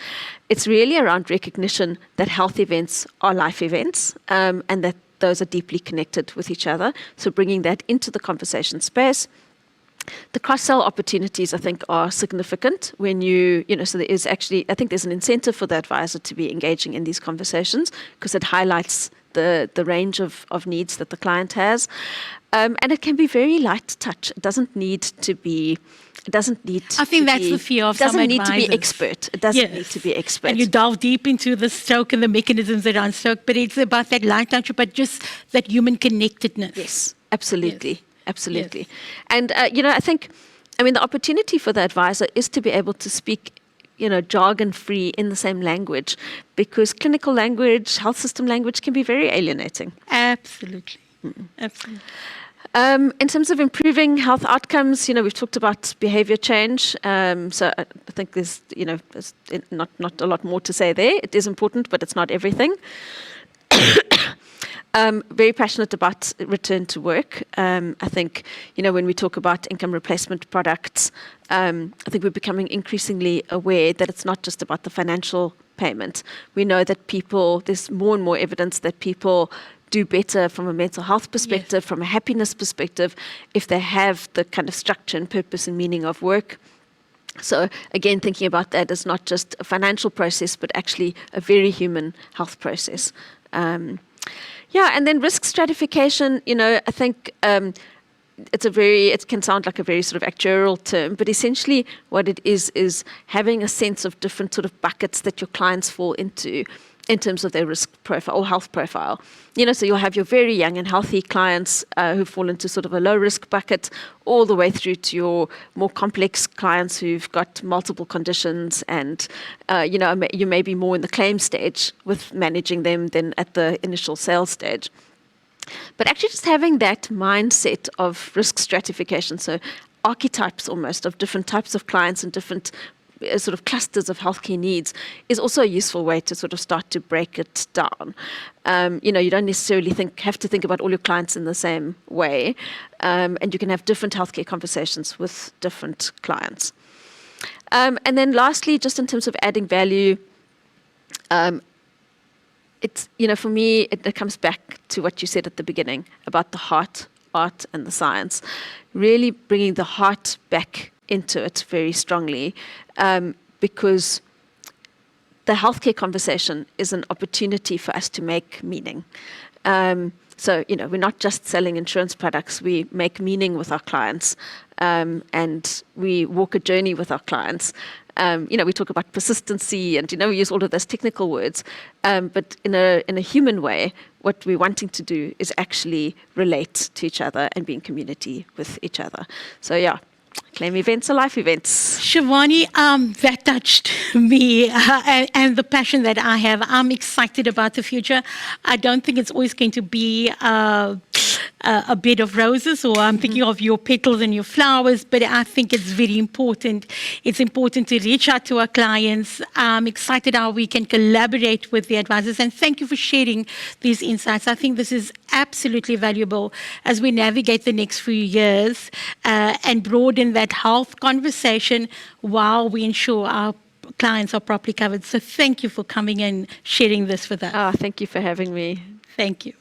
It's really around recognition that health events are life events, and that those are deeply connected with each other. So bringing that into the conversation space. The cross-sell opportunities, I think, are significant when so there is actually, I think there's an incentive for the advisor to be engaging in these conversations because it highlights the range of needs that the client has. And it can be very light touch. It doesn't need to be I think that's the fear of some advisors. It doesn't need to be expert. It doesn't need to be expert. And you delve deep into the stroke and the mechanisms around stroke, but it's about that light touch, but just that human connectedness. Yes, absolutely. Yes. Absolutely. Yes. And, I think, the opportunity for the advisor is to be able to speak, jargon-free in the same language, because clinical language, health system language can be very alienating. Absolutely. Absolutely. In terms of improving health outcomes, we've talked about behavior change. So I think there's not a lot more to say there. It is important, but it's not everything. Very passionate about return to work. I think, when we talk about income replacement products, I think we're becoming increasingly aware that it's not just about the financial payment. We know that there's more and more evidence that people do better from a mental health perspective, from a happiness perspective, if they have the kind of structure and purpose and meaning of work. So again, thinking about that as not just a financial process, but actually a very human health process. And then risk stratification, I think it can sound like a very sort of actuarial term, but essentially what it is having a sense of different sort of buckets that your clients fall into in terms of their risk profile or health profile. So you'll have your very young and healthy clients who fall into sort of a low risk bucket, all the way through to your more complex clients who've got multiple conditions and, you may be more in the claim stage with managing them than at the initial sales stage. But actually just having that mindset of risk stratification, so archetypes almost of different types of clients and different sort of clusters of healthcare needs is also a useful way to sort of start to break it down. You don't necessarily have to think about all your clients in the same way, and you can have different healthcare conversations with different clients. And then lastly, just in terms of adding value, it's, for me, it comes back to what you said at the beginning about the heart, art, and the science. Really bringing the heart back into it very strongly, because the healthcare conversation is an opportunity for us to make meaning. So, we're not just selling insurance products, we make meaning with our clients, and we walk a journey with our clients. We talk about persistency and, we use all of those technical words. But in a human way, what we're wanting to do is actually relate to each other and be in community with each other. So, yeah. Claim events are life events. Shivani, that touched me and the passion that I have. I'm excited about the future. I don't think it's always going to be a bed of roses, or I'm thinking of your petals and your flowers, but I think it's very important. It's important to reach out to our clients. I'm excited how we can collaborate with the advisors, and thank you for sharing these insights. I think this is absolutely valuable as we navigate the next few years and broaden that health conversation while we ensure our clients are properly covered. So thank you for coming and sharing this with us. Thank you for having me. Thank you.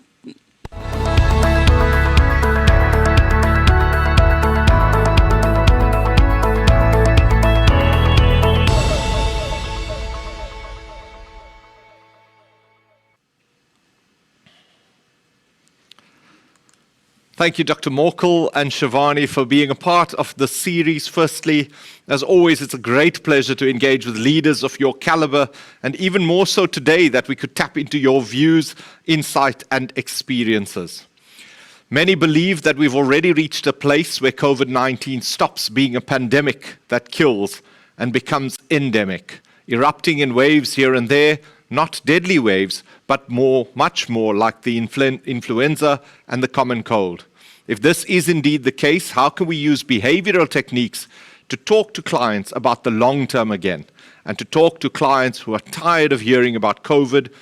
Thank you, Dr. Morkel and Shivani, for being a part of the series. Firstly, as always, it's a great pleasure to engage with leaders of your caliber, and even more so today that we could tap into your views, insight, and experiences. Many believe that we've already reached a place where COVID-19 stops being a pandemic that kills and becomes endemic, erupting in waves here and there, not deadly waves, but much more like the influenza and the common cold. If this is indeed the case, how can we use behavioral techniques to talk to clients about the long term again, and to talk to clients who are tired of hearing about COVID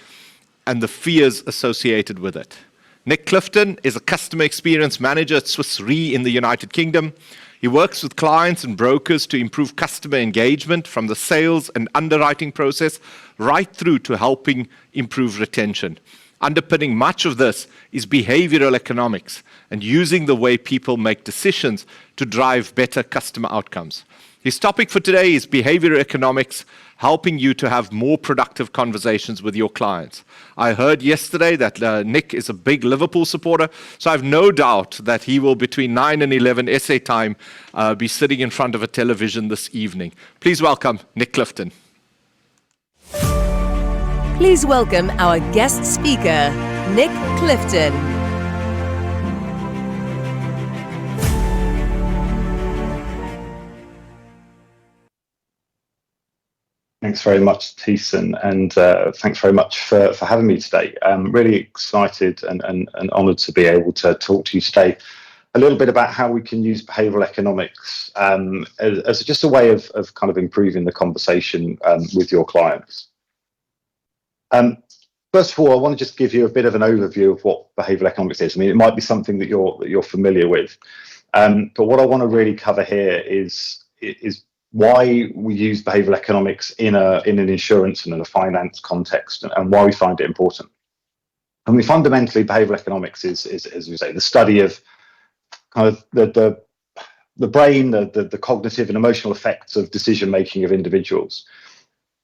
and the fears associated with it? Nick Clifton is a customer experience manager at Swiss Re in the United Kingdom. He works with clients and brokers to improve customer engagement from the sales and underwriting process right through to helping improve retention. Underpinning much of this is behavioral economics and using the way people make decisions to drive better customer outcomes. His topic for today is behavioral economics, helping you to have more productive conversations with your clients. I heard yesterday that Nick is a big Liverpool supporter, so I have no doubt that he will, between 9 and 11 SA time, be sitting in front of a television this evening. Please welcome Nick Clifton. Please welcome our guest speaker, Nick Clifton. Thanks very much, Thiessen, and thanks very much for having me today. I'm really excited and honoured to be able to talk to you today a little bit about how we can use behavioural economics as just a way of kind of improving the conversation with your clients. First of all, I want to just give you a bit of an overview of what behavioural economics is. I mean, it might be something that you're familiar with, but what I want to really cover here is why we use behavioural economics in an insurance and in a finance context, and why we find it important. And fundamentally, behavioural economics is, as we say, the study of kind of the brain, the cognitive and emotional effects of decision making of individuals.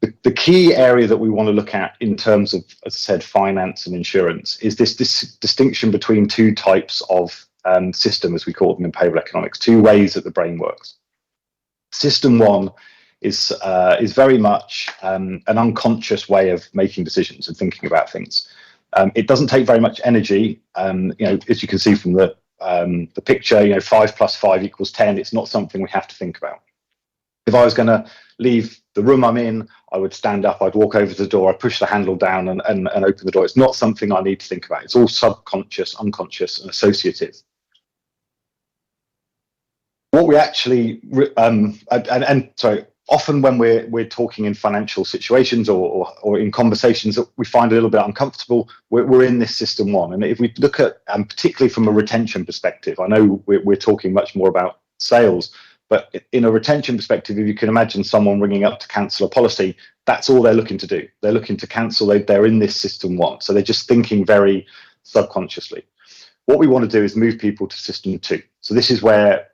The key area that we want to look at in terms of, as I said, finance and insurance is this distinction between two types of system, as we call them in behavioural economics, two ways that the brain works. System one is very much an unconscious way of making decisions and thinking about things. It doesn't take very much energy. As you can see from the picture, 5 + 5 = 10. It's not something we have to think about. If I was going to leave the room I'm in, I would stand up, I'd walk over to the door, I'd push the handle down and open the door. It's not something I need to think about. It's all subconscious, unconscious, and associative. What we actually, often when we're talking in financial situations or in conversations that we find a little bit uncomfortable, we're in this system one. And if we look at, particularly from a retention perspective, I know we're talking much more about sales, but in a retention perspective, if you can imagine someone ringing up to cancel a policy, that's all they're looking to do. They're looking to cancel, they're in this system one. So they're just thinking very subconsciously. What we want to do is move people to system two. So this is where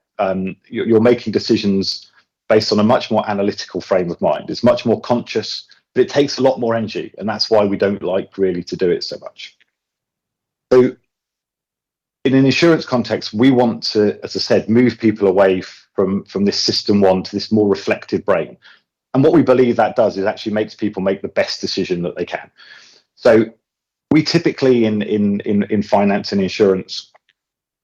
you're making decisions based on a much more analytical frame of mind. It's much more conscious, but it takes a lot more energy, and that's why we don't like really to do it so much. So in an insurance context, we want to, as I said, move people away from this system one to this more reflective brain. And what we believe that does is actually makes people make the best decision that they can. So we typically in finance and insurance,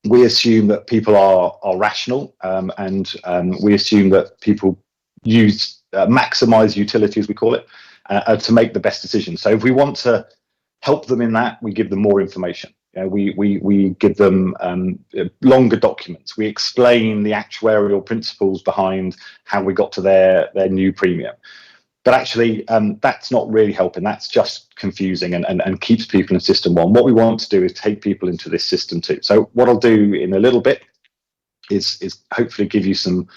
we assume that people are rational, and we assume that people use maximize utility, as we call it, to make the best decision. So if we want to help them in that, we give them more information. We give them longer documents. We explain the actuarial principles behind how we got to their new premium. But actually, that's not really helping. That's just confusing and keeps people in system one. What we want to do is take people into this system two. So what I'll do in a little bit is hopefully give you some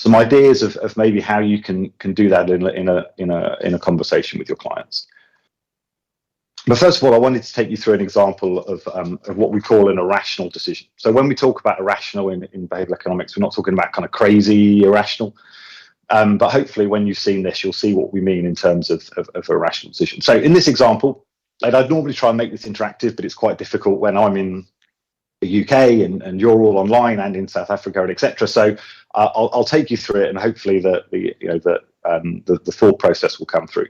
ideas of maybe how you can do that in a conversation with your clients. But first of all, I wanted to take you through an example of what we call an irrational decision. So when we talk about irrational in behavioral economics, we're not talking about kind of crazy irrational. But hopefully when you've seen this, you'll see what we mean in terms of a rational decision. So in this example, and I'd normally try and make this interactive, but it's quite difficult when I'm in the UK and you're all online and in South Africa and etc. So I'll take you through it, and hopefully the thought process will come through.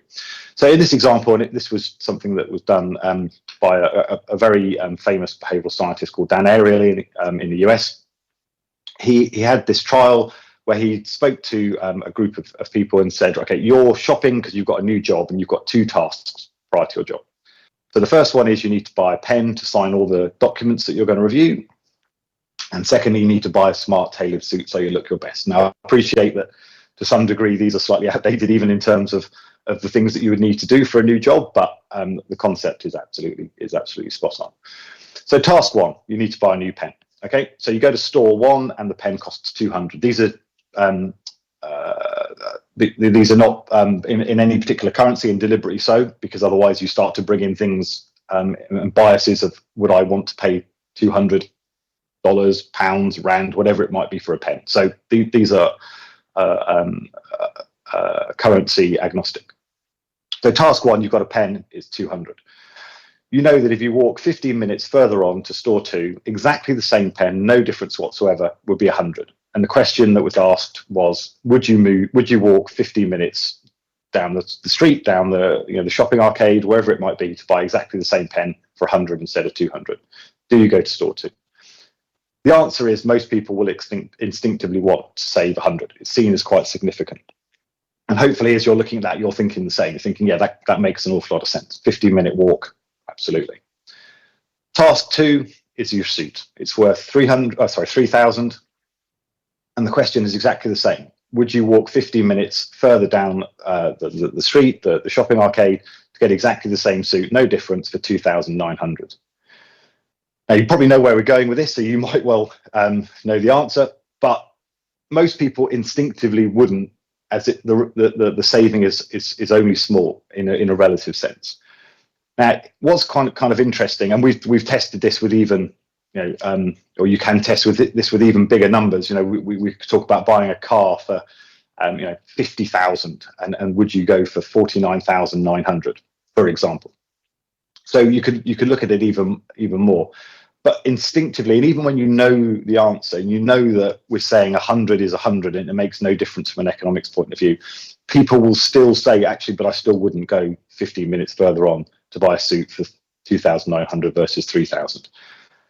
So in this example, and this was something that was done by a very famous behavioral scientist called Dan Ariely in the US. He had this trial where he spoke to a group of people and said, okay, you're shopping because you've got a new job and you've got two tasks prior to your job. So the first one is you need to buy a pen to sign all the documents that you're going to review. And secondly, you need to buy a smart tailored suit so you look your best. Now, I appreciate that to some degree, these are slightly outdated, even in terms of the things that you would need to do for a new job, but the concept is absolutely spot on. So task one, you need to buy a new pen. Okay, so you go to store one and the pen costs 200. These are not in any particular currency, and deliberately so, because otherwise you start to bring in things and biases of would I want to pay $200, pounds, rand, whatever it might be for a pen. So these are currency agnostic. So task one, you've got a pen, is 200. You know that if you walk 15 minutes further on to store two, exactly the same pen, no difference whatsoever, would be 100. And the question that was asked was, would you walk 15 minutes down the street, down the shopping arcade, wherever it might be, to buy exactly the same pen for 100 instead of 200? Do you go to store two? The answer is most people will instinctively want to save 100. It's seen as quite significant. And hopefully as you're looking at that, you're thinking the same. You're thinking, yeah, that makes an awful lot of sense. 15-minute walk, absolutely. Task two is your suit. It's worth 3,000. And the question is exactly the same. Would you walk 15 minutes further down the street, the shopping arcade, to get exactly the same suit, no difference, for 2,900? Now, you probably know where we're going with this, so you might well know the answer, but most people instinctively wouldn't, as the saving is only small in a relative sense. Now, what's kind of interesting, and we've tested this with even, or you can test this with even bigger numbers. We talk about buying a car for 50,000, and would you go for 49,900, for example? So you could look at it even more. But instinctively, and even when you know the answer, and you know that we're saying 100 is 100 and it makes no difference from an economics point of view, people will still say, actually, but I still wouldn't go 15 minutes further on to buy a suit for 2,900 versus 3,000.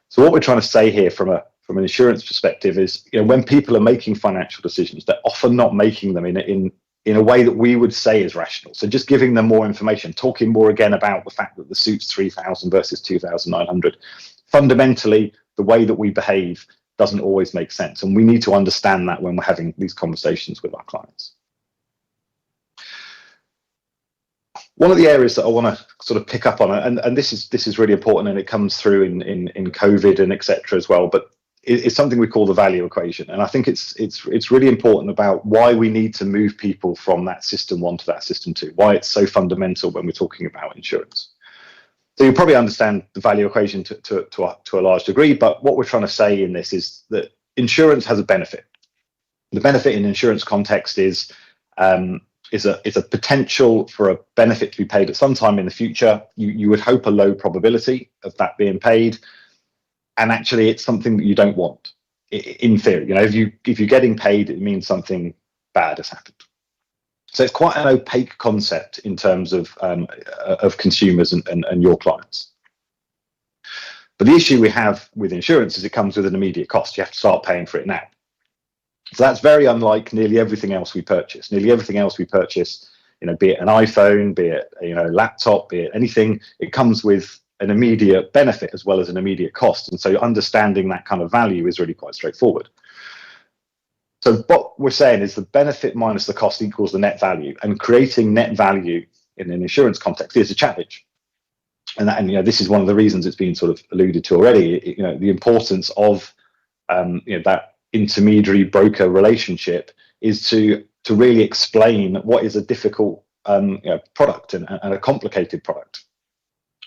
So what we're trying to say here from an insurance perspective is, when people are making financial decisions, they're often not making them in a way that we would say is rational. So just giving them more information, talking more again about the fact that the suit's 3,000 versus 2,900. Fundamentally, the way that we behave doesn't always make sense. And we need to understand that when we're having these conversations with our clients. One of the areas that I want to sort of pick up on, and this is really important, and it comes through in COVID and etc. as well, but it's something we call the value equation. And I think it's really important about why we need to move people from that system one to that system two, why it's so fundamental when we're talking about insurance. So you probably understand the value equation to a large degree, but what we're trying to say in this is that insurance has a benefit. The benefit in insurance context is a potential for a benefit to be paid at some time in the future. You would hope a low probability of that being paid. and actually it's something that you don't want. In theory, if you're getting paid, it means something bad has happened. So it's quite an opaque concept in terms of consumers and your clients. But the issue we have with insurance is it comes with an immediate cost. You have to start paying for it now. So that's very unlike nearly everything else we purchase. Nearly everything else we purchase, be it an iPhone, be it a laptop, be it anything, it comes with an immediate benefit as well as an immediate cost. And so understanding that kind of value is really quite straightforward. So what we're saying is the benefit minus the cost equals the net value, and creating net value in an insurance context is a challenge. And this is one of the reasons it's been sort of alluded to already. The importance of that intermediary broker relationship is to really explain what is a difficult product and a complicated product.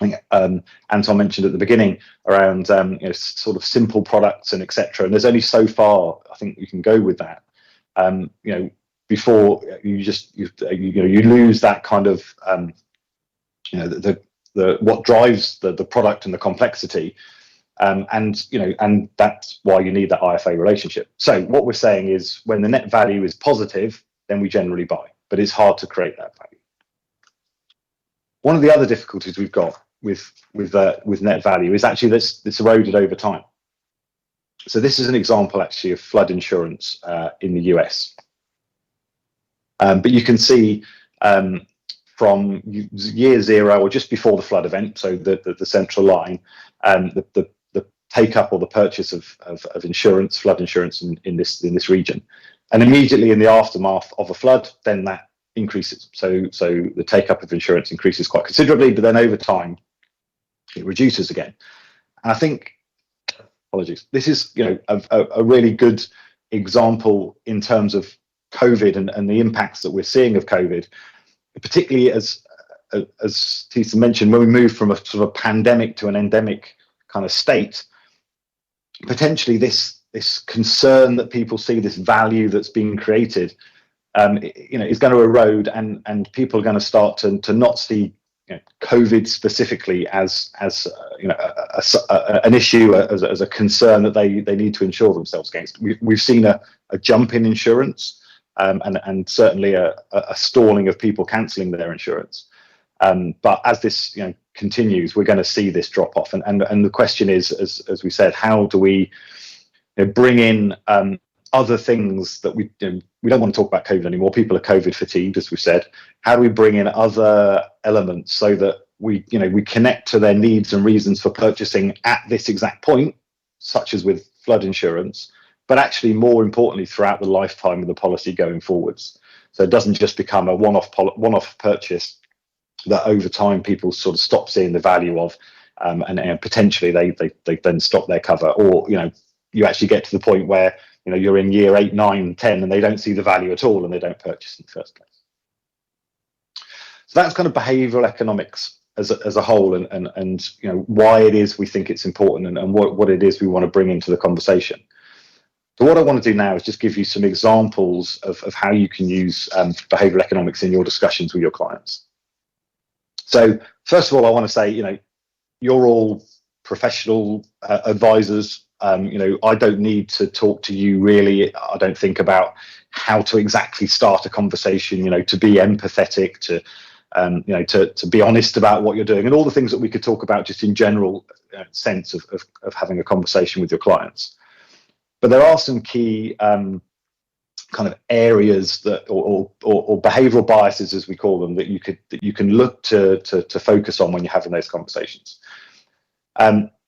I think Anton mentioned at the beginning around sort of simple products and etc. And there's only so far I think you can go with that. Before you lose that kind of the what drives the product and the complexity, and that's why you need that IFA relationship. So what we're saying is when the net value is positive, then we generally buy, but it's hard to create that value. One of the other difficulties we've got with net value is actually this eroded over time. So this is an example actually of flood insurance in the US. But you can see from year zero or just before the flood event, so the central line, the take up or the purchase of insurance, flood insurance in this region, and immediately in the aftermath of a flood, then that increases. So the take up of insurance increases quite considerably, but then over time it reduces again. And I think, apologies, this is a really good example in terms of COVID and the impacts that we're seeing of COVID, particularly as Tisa mentioned, when we move from a sort of pandemic to an endemic kind of state, potentially this concern that people see, this value that's being created, is going to erode, and people are going to start to not see COVID specifically as an issue, as a concern that they need to insure themselves against. We've seen a jump in insurance, and certainly a stalling of people cancelling their insurance. But as this continues, we're going to see this drop off. And the question is, as we said, how do we bring in other things that we don't want to talk about COVID anymore. People are COVID fatigued, as we've said. How do we bring in other elements so that we connect to their needs and reasons for purchasing at this exact point, such as with flood insurance, but actually more importantly throughout the lifetime of the policy going forwards. So it doesn't just become a one-off purchase that over time people sort of stop seeing the value of, and potentially they then stop their cover, or you actually get to the point where you're in year 8, 9, 10 and they don't see the value at all and they don't purchase in the first place. So that's kind of behavioral economics as a whole, and why it is we think it's important, and what it is we want to bring into the conversation. So what I want to do now is just give you some examples of how you can use behavioral economics in your discussions with your clients. So first of all, I want to say, you're all professional advisors. I don't need to talk to you really. I don't think about how to exactly start a conversation, to be empathetic, to be honest about what you're doing, and all the things that we could talk about just in general sense of having a conversation with your clients. But there are some key kind of areas that, or behavioral biases, as we call them, that you can look to focus on when you're having those conversations.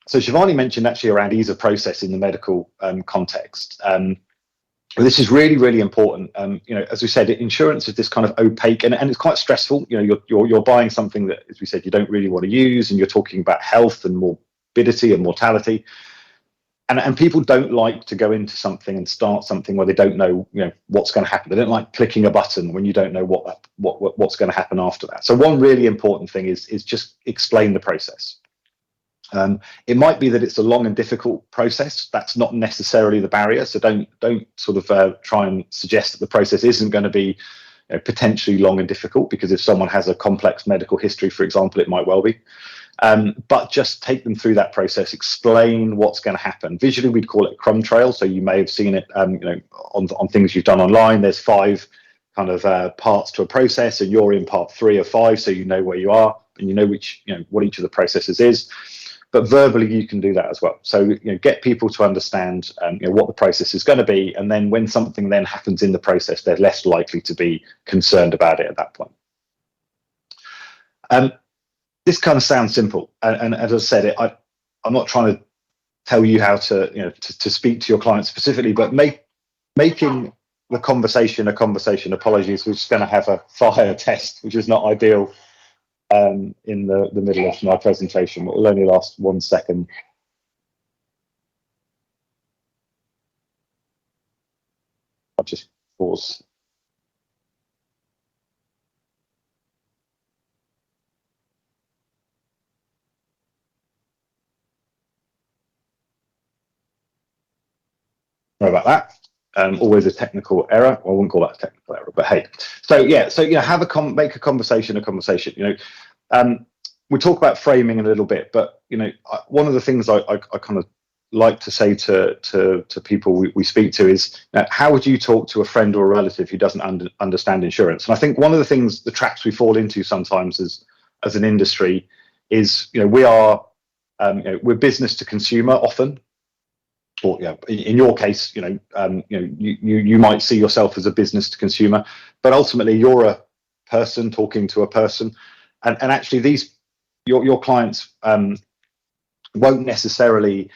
So Shivani mentioned actually around ease of process in the medical context. This is really, really important. As we said, insurance is this kind of opaque, and it's quite stressful. You're buying something that, as we said, you don't really want to use, and you're talking about health and morbidity and mortality. And people don't like to go into something and start something where they don't know, what's going to happen. They don't like clicking a button when you don't know what's going to happen after that. So one really important thing is just explain the process. It might be that it's a long and difficult process. That's not necessarily the barrier. So don't sort of try and suggest that the process isn't going to be potentially long and difficult, because if someone has a complex medical history, for example, it might well be. but just take them through that process, explain what's going to happen. Visually, we'd call it a crumb trail. So you may have seen it, on things you've done online. There's 5 kind of parts to a process, and you're in part 3 or 5, so you know where you are and you know what each of the processes is. But verbally, you can do that as well. So get people to understand what the process is going to be, and then when something then happens in the process, they're less likely to be concerned about it at that point. This kind of sounds simple, and as I said, I'm not trying to tell you how to to speak to your client specifically, but making the conversation a conversation. Apologies, we're just going to have a fire test, which is not ideal in the middle of my presentation, but will only last 1 second. I'll just pause. Sorry about that. Always a technical error. Well, I wouldn't call that a technical error, but hey. So yeah, so make a conversation a conversation. We talk about framing in a little bit, but one of the things I kind of like to say to people we speak to is, how would you talk to a friend or a relative who doesn't understand insurance? And I think one of the things, the traps we fall into sometimes as an industry is, we're business to consumer often. Or in your case, you might see yourself as a business to consumer, but ultimately you're a person talking to a person, and actually your clients won't necessarily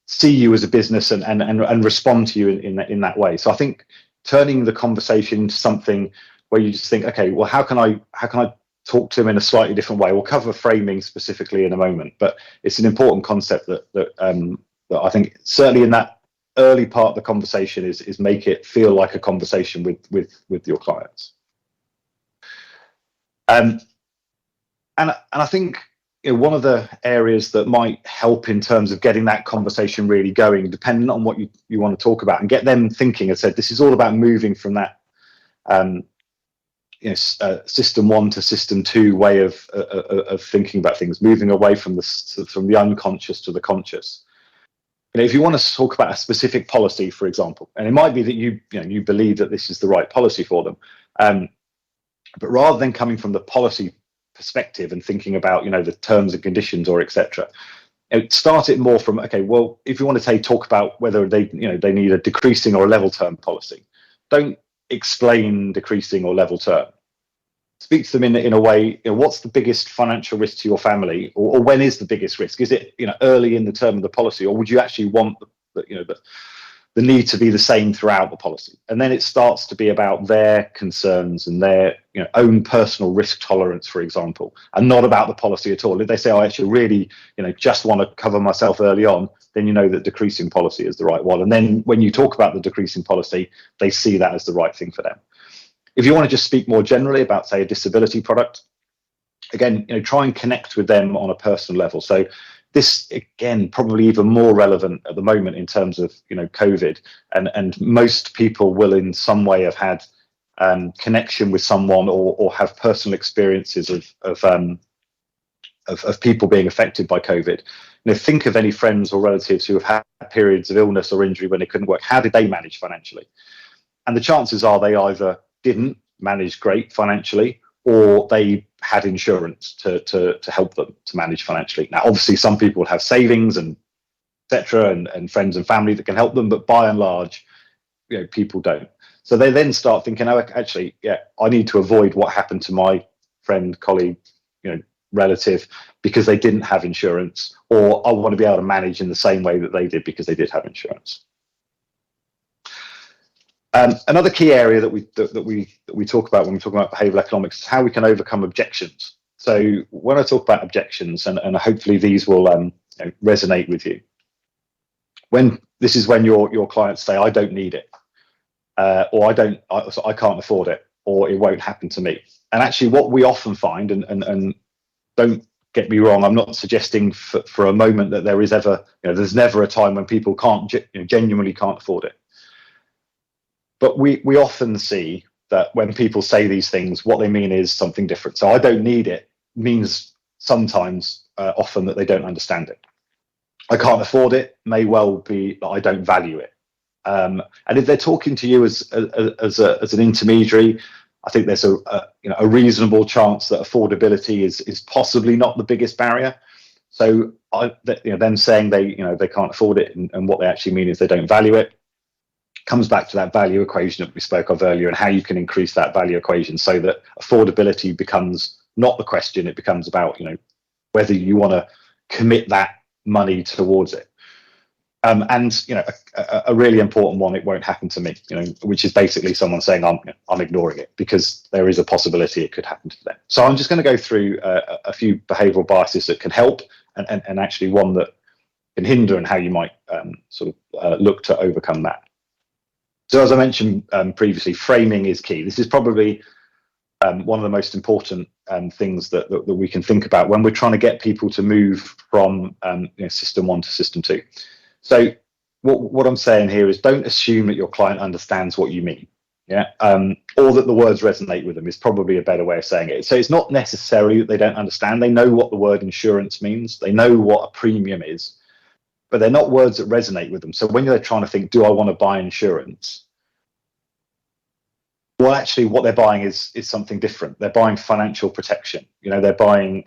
see you as a business and respond to you in that way. So I think turning the conversation into something where you just think, okay, well, how can I talk to them in a slightly different way? We'll cover framing specifically in a moment, but it's an important concept that I think certainly in that early part of the conversation is make it feel like a conversation with your clients. And I think one of the areas that might help in terms of getting that conversation really going, depending on what you want to talk about, and get them thinking, as I said, this is all about moving from that system 1 to system 2 way of thinking about things, moving away from the unconscious to the conscious. If you want to talk about a specific policy, for example, and it might be that you believe that this is the right policy for them, but rather than coming from the policy perspective and thinking about the terms and conditions or etc., start it more from, okay, well, if you want to talk about whether they need a decreasing or a level term policy, don't explain decreasing or level term. Speak to them in a way, what's the biggest financial risk to your family, or when is the biggest risk? Is it early in the term of the policy, or would you actually want the need to be the same throughout the policy? And then it starts to be about their concerns and their own personal risk tolerance, for example, and not about the policy at all. If they say, I actually really just want to cover myself early on, then you know that decreasing policy is the right one. And then when you talk about the decreasing policy, they see that as the right thing for them. If you want to just speak more generally about, say, a disability product, again, try and connect with them on a personal level. So this, again, probably even more relevant at the moment in terms of COVID, and most people will in some way have had connection with someone or have personal experiences of people being affected by COVID. Think of any friends or relatives who have had periods of illness or injury when they couldn't work. How did they manage financially? And the chances are they either didn't manage great financially, or they had insurance to help them to manage financially. Now, obviously, some people have savings and etc. and friends and family that can help them, but by and large, people don't. So they then start thinking, oh, actually, I need to avoid what happened to my friend, colleague, relative, because they didn't have insurance, or I want to be able to manage in the same way that they did because they did have insurance. Another key area that we talk about when we talk about behavioural economics is how we can overcome objections. So when I talk about objections, and hopefully these will resonate with you, when your clients say, I don't need it, or I can't afford it, or it won't happen to me. And actually what we often find, and don't get me wrong, I'm not suggesting for a moment that there is ever, there's never a time when people genuinely can't afford it. But we often see that when people say these things, what they mean is something different. So I don't need it means sometimes, often, that they don't understand it. I can't afford it may well be that I don't value it. And if they're talking to you as an intermediary, I think there's a reasonable chance that affordability is possibly not the biggest barrier. So them saying they can't afford it, and what they actually mean is they don't value it, comes back to that value equation that we spoke of earlier, and how you can increase that value equation so that affordability becomes not the question. It becomes about whether you want to commit that money towards it. And a really important one, it won't happen to me, which is basically someone saying I'm ignoring it, because there is a possibility it could happen to them. So I'm just going to go through a few behavioural biases that can help, and actually one that can hinder, and how you might look to overcome that. So as I mentioned previously, framing is key. This is probably one of the most important things that we can think about when we're trying to get people to move from system 1 to system 2. So what I'm saying here is, don't assume that your client understands what you mean, or that the words resonate with them is probably a better way of saying it. So it's not necessarily that they don't understand. They know what the word insurance means. They know what a premium is, but they're not words that resonate with them. So when they're trying to think, do I want to buy insurance? Well, actually, what they're buying is something different. They're buying financial protection. They're buying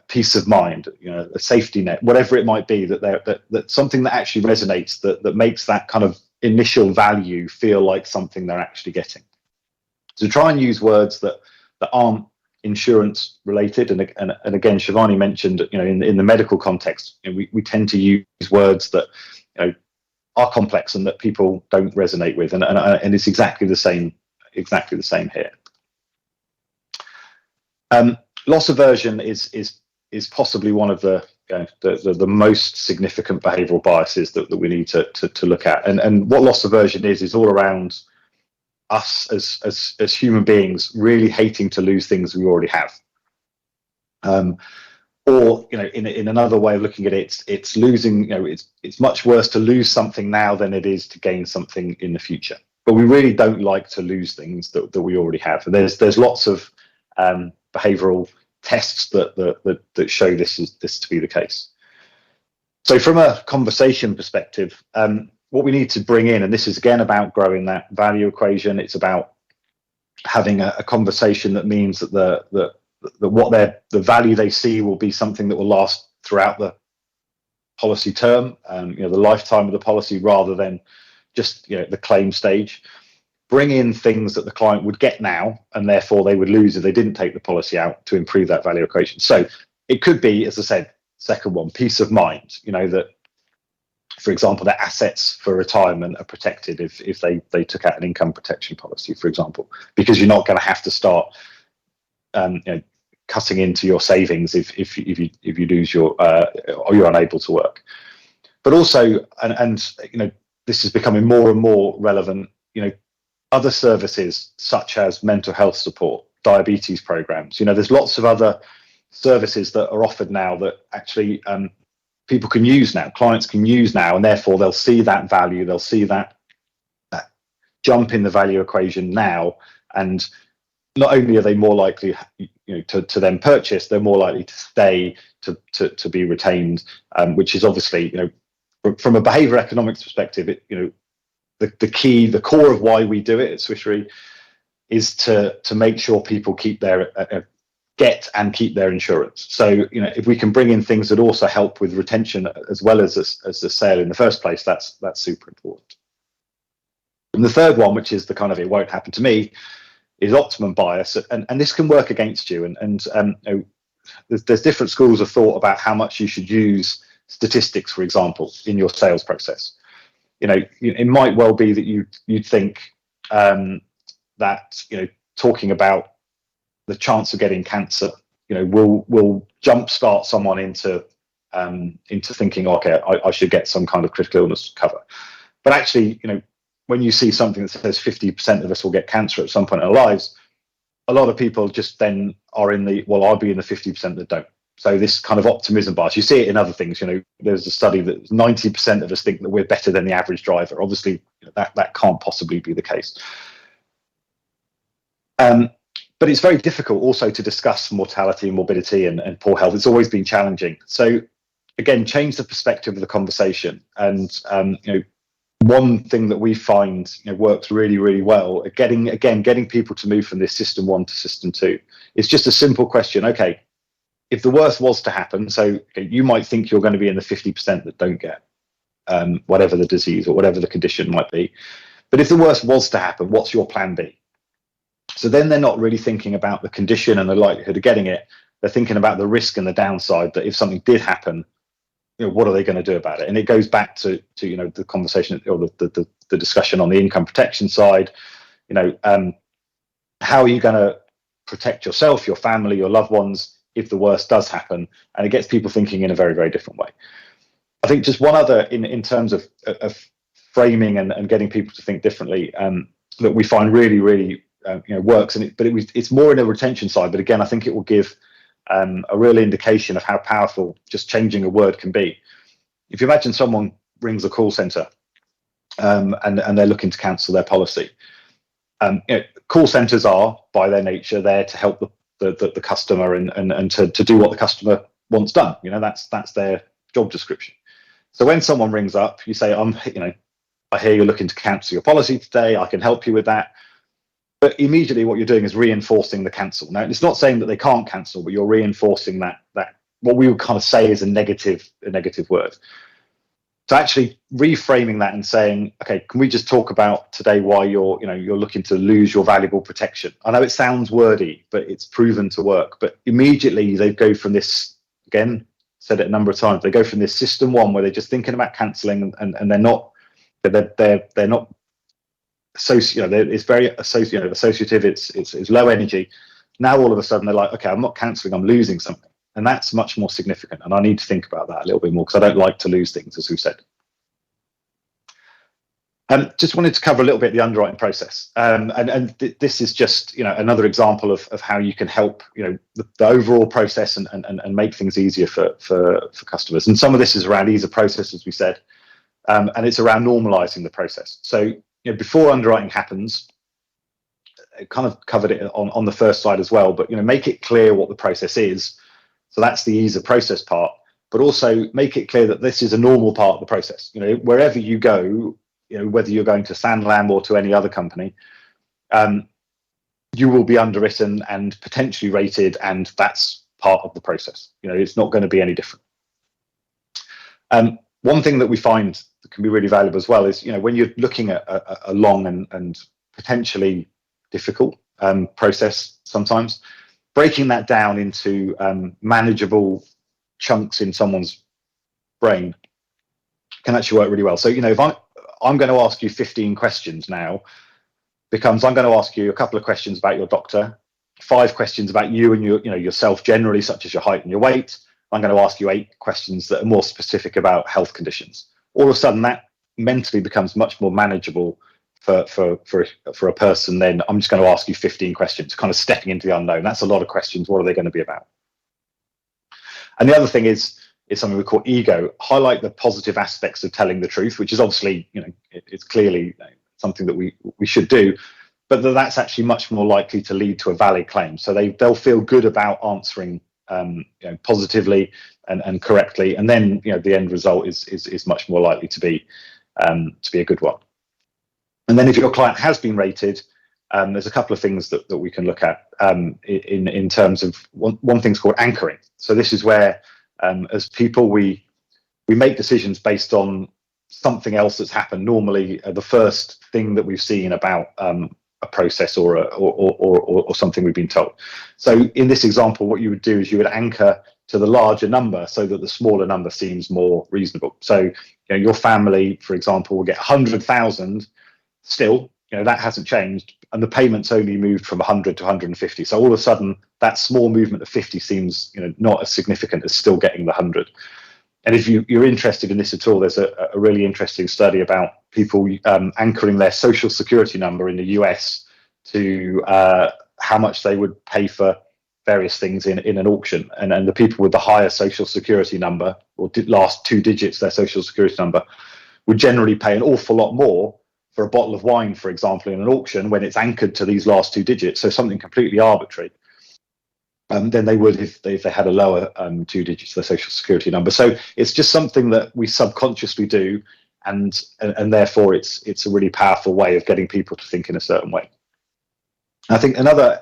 peace of mind. A safety net, whatever it might be. That something that actually resonates, that makes that kind of initial value feel like something they're actually getting. So try and use words that aren't insurance related. And again, Shivani mentioned, in the medical context, we tend to use words that are complex and that people don't resonate with, and it's exactly the same here. Loss aversion is possibly one of the most significant behavioural biases that we need to look at. And what loss aversion is all around us as human beings really hating to lose things we already have. Or in another way of looking at it, it's losing. It's much worse to lose something now than it is to gain something in the future. But we really don't like to lose things that we already have. And there's lots of behavioural tests that show this to be the case. So from a conversation perspective, what we need to bring in, and this is again about growing that value equation. It's about having a conversation that means that the value they see will be something that will last throughout the policy term, the lifetime of the policy, rather than just the claim stage. Bring in things that the client would get now, and therefore they would lose if they didn't take the policy out, to improve that value equation. So it could be, as I said, second one, peace of mind. That, for example, their assets for retirement are protected if they took out an income protection policy, for example, because you're not going to have to start cutting into your savings if you lose your or you're unable to work. But also, and this is becoming more and more relevant, other services such as mental health support, diabetes programs. There's lots of other services that are offered now that actually people can use now, clients can use now, and therefore they'll see that value, they'll see that jump in the value equation now, and not only are they more likely to then purchase, they're more likely to stay, to be retained, which is obviously, from a behavioral economics perspective, the core of why we do it at Swiss Re is to make sure people keep get and keep their insurance. So if we can bring in things that also help with retention as well as the sale in the first place, that's super important. And the third one, which is the kind of it won't happen to me, is optimum bias, and this can work against you. And there's different schools of thought about how much you should use statistics, for example, in your sales process. It might well be that you'd think that talking about the chance of getting cancer, will jumpstart someone into thinking, okay, I should get some kind of critical illness cover. But actually, when you see something that says 50% of us will get cancer at some point in our lives, a lot of people just then are in I'll be in the 50% that don't. So this kind of optimism bias, you see it in other things. There's a study that 90% of us think that we're better than the average driver. Obviously, that can't possibly be the case. But it's very difficult also to discuss mortality and morbidity and poor health. It's always been challenging. So again, change the perspective of the conversation. And one thing that we find works really, really well at getting people to move from this system 1 to system 2 is just a simple question. Okay, if the worst was to happen, so you might think you're going to be in the 50% that don't get whatever the disease or whatever the condition might be. But if the worst was to happen, what's your plan B? So then they're not really thinking about the condition and the likelihood of getting it. They're thinking about the risk and the downside, that if something did happen, what are they going to do about it? And it goes back to the conversation or the discussion on the income protection side. How are you going to protect yourself, your family, your loved ones if the worst does happen? And it gets people thinking in a very, very different way. I think just one other in terms of framing and getting people to think differently that we find really, really works, it's more in a retention side. But again, I think it will give a real indication of how powerful just changing a word can be. If you imagine someone rings a call centre and they're looking to cancel their policy, call centres are by their nature there to help the customer and to do what the customer wants done. That's their job description. So when someone rings up, you say, I hear you're looking to cancel your policy today. I can help you with that. But immediately what you're doing is reinforcing the cancel. Now, it's not saying that they can't cancel, but you're reinforcing that what we would kind of say is a negative word. So actually reframing that and saying, okay, can we just talk about today why you're looking to lose your valuable protection? I know it sounds wordy, but it's proven to work. But immediately they go from this, again, said it a number of times, they go from this system 1 where they're just thinking about cancelling and they're not it's very associative. It's low energy. Now all of a sudden they're like, okay, I'm not cancelling, I'm losing something, and that's much more significant. And I need to think about that a little bit more because I don't like to lose things, as we've said. Just wanted to cover a little bit the underwriting process, this is just another example of how you can help the overall process and make things easier for customers. And some of this is around ease of process, as we said, and it's around normalising the process. So before underwriting happens, I kind of covered it on the first slide as well, but make it clear what the process is. So that's the ease of process part, but also make it clear that this is a normal part of the process. Wherever you go, whether you're going to Sanlam or to any other company, you will be underwritten and potentially rated, and that's part of the process. It's not going to be any different. One thing that we find that can be really valuable as well is, when you're looking at a long and potentially difficult process, sometimes breaking that down into manageable chunks in someone's brain can actually work really well. So, if I'm going to ask you 15 questions now, becomes I'm going to ask you a couple of questions about your doctor, 5 questions about you and yourself generally, such as your height and your weight. I'm going to ask you 8 questions that are more specific about health conditions. All of a sudden, that mentally becomes much more manageable for a person. Then I'm just going to ask you 15 questions, kind of stepping into the unknown. That's a lot of questions. What are they going to be about? And the other thing is something we call ego. Highlight the positive aspects of telling the truth, which is obviously, it's clearly something that we should do, but that's actually much more likely to lead to a valid claim. So they'll feel good about answering positively and correctly, and then the end result is much more likely to be a good one. And then if your client has been rated, there's a couple of things that we can look at in terms of one thing's called anchoring. So this is where as people we make decisions based on something else that's happened. Normally the first thing that we've seen about a process or something we've been told. So in this example, what you would do is you would anchor to the larger number so that the smaller number seems more reasonable. So your family, for example, will get 100,000 still, that hasn't changed, and the payments only moved from 100 to 150. So all of a sudden that small movement of 50 seems not as significant as still getting the 100. And if you're interested in this at all, there's a really interesting study about people anchoring their social security number in the US to how much they would pay for various things in an auction. And the people with the higher social security number, or last 2 digits their social security number, would generally pay an awful lot more for a bottle of wine, for example, in an auction when it's anchored to these last 2 digits, so something completely arbitrary, than they would if they had a lower 2 digits of their social security number. So it's just something that we subconsciously do, and therefore it's a really powerful way of getting people to think in a certain way. I think another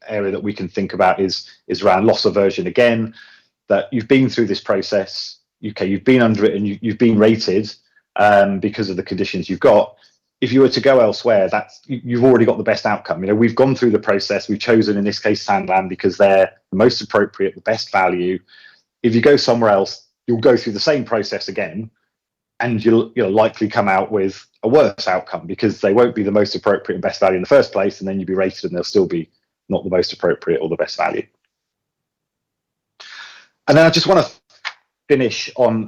area that we can think about is around loss aversion. Again, that you've been through this process, you've been under it, and you've been rated because of the conditions you've got. If you were to go elsewhere, you've already got the best outcome. We've gone through the process. We've chosen, in this case, Sanlam, because they're the most appropriate, the best value. If you go somewhere else, you'll go through the same process again, and you'll likely come out with a worse outcome because they won't be the most appropriate and best value in the first place, and then you'll be rated and they'll still be not the most appropriate or the best value. And then I just want to finish on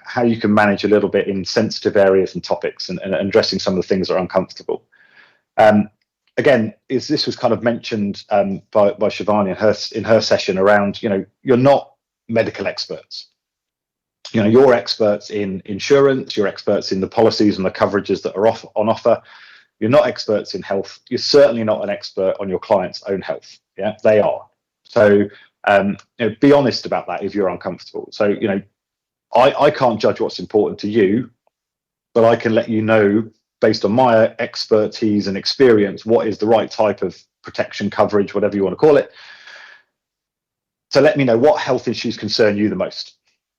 how you can manage a little bit in sensitive areas and topics, and addressing some of the things that are uncomfortable. Again, this was kind of mentioned by Shivani in her session around, you're not medical experts. You're experts in insurance, you're experts in the policies and the coverages that are on offer. You're not experts in health. You're certainly not an expert on your client's own health. Yeah, they are. So be honest about that if you're uncomfortable. So, I can't judge what's important to you, but I can let you know, based on my expertise and experience, what is the right type of protection, coverage, whatever you want to call it. So let me know what health issues concern you the most.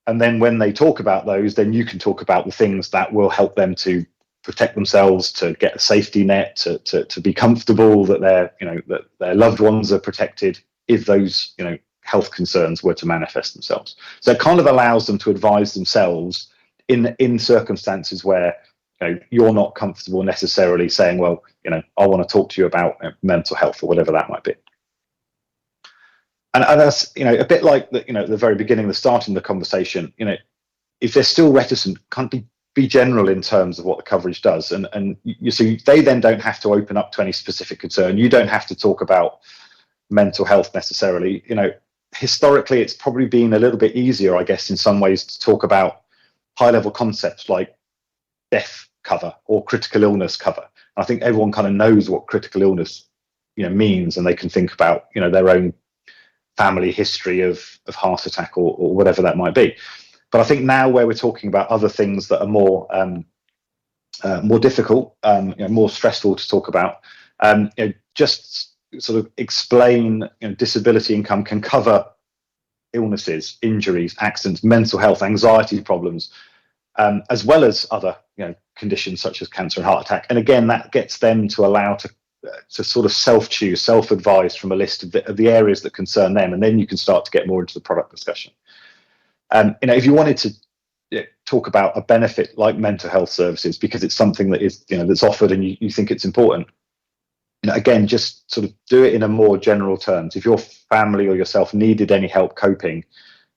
And then when they talk about those, then you can talk about the things that will help them to protect themselves, to get a safety net, to be comfortable that that their loved ones are protected if those, health concerns were to manifest themselves. So it kind of allows them to advise themselves in circumstances where you're not comfortable necessarily saying, well, I want to talk to you about mental health or whatever that might be. And that's a bit like the very beginning, the starting the conversation. If they're still reticent, can't be general in terms of what the coverage does, and you see they then don't have to open up to any specific concern. You don't have to talk about mental health necessarily. Historically, it's probably been a little bit easier, I guess, in some ways, to talk about high-level concepts like death cover or critical illness cover. And I think everyone kind of knows what critical illness means, and they can think about their own family history of heart attack or whatever that might be. But I think now, where we're talking about other things that are more difficult, more stressful to talk about, just sort of explain disability income can cover illnesses, injuries, accidents, mental health, anxiety problems, as well as other conditions such as cancer and heart attack. And again, that gets them to allow to sort of self-choose, self-advise from a list of the areas that concern them, and then you can start to get more into the product discussion. If you wanted to talk about a benefit like mental health services, because it's something that is that's offered and you think it's important, again, just sort of do it in a more general terms. If your family or yourself needed any help coping,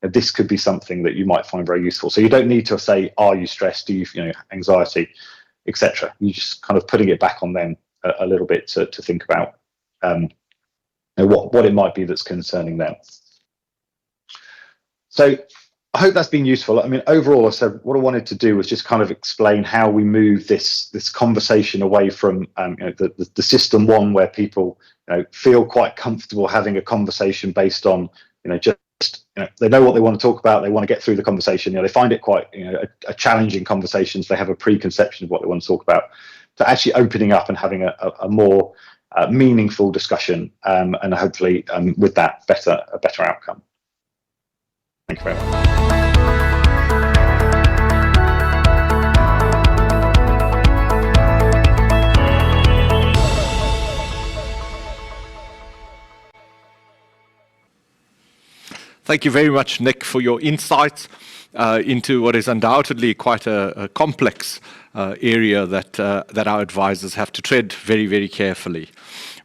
this could be something that you might find very useful. So you don't need to say, are you stressed, do you anxiety, etc. You just kind of putting it back on them a little bit to think about what it might be that's concerning them. So I hope that's been useful. I mean, overall, I said what I wanted to do was just kind of explain how we move this conversation away from the system one, where people feel quite comfortable having a conversation based on they know what they want to talk about, they want to get through the conversation. They find it quite a challenging conversation, so they have a preconception of what they want to talk about, to actually opening up and having a more meaningful discussion, and hopefully with that a better outcome. Thank you very much. Thank you very much, Nick, for your insights into what is undoubtedly quite a complex area that our advisors have to tread very, very carefully.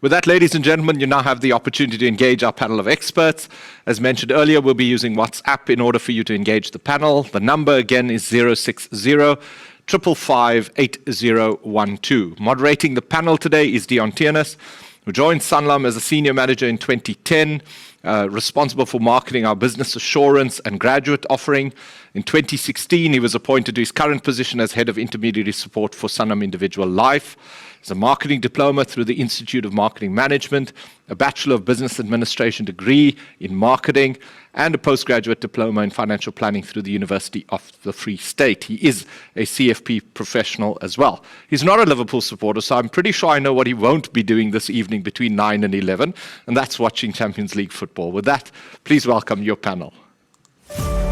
With that, ladies and gentlemen, you now have the opportunity to engage our panel of experts. As mentioned earlier, we'll be using WhatsApp in order for you to engage the panel. The number again is 060 555 8012. Moderating the panel today is Dion Tiernes, who joined Sanlam as a senior manager in 2010. responsible for marketing our business assurance and graduate offering. In 2016, he was appointed to his current position as head of intermediary support for Sanlam Individual Life. He has a marketing diploma through the Institute of Marketing Management, a Bachelor of Business Administration degree in marketing, and a postgraduate diploma in financial planning through the University of the Free State. He is a CFP professional as well. He's not a Liverpool supporter, so I'm pretty sure I know what he won't be doing this evening between 9 and 11, and that's watching Champions League football. With that, please welcome your panel.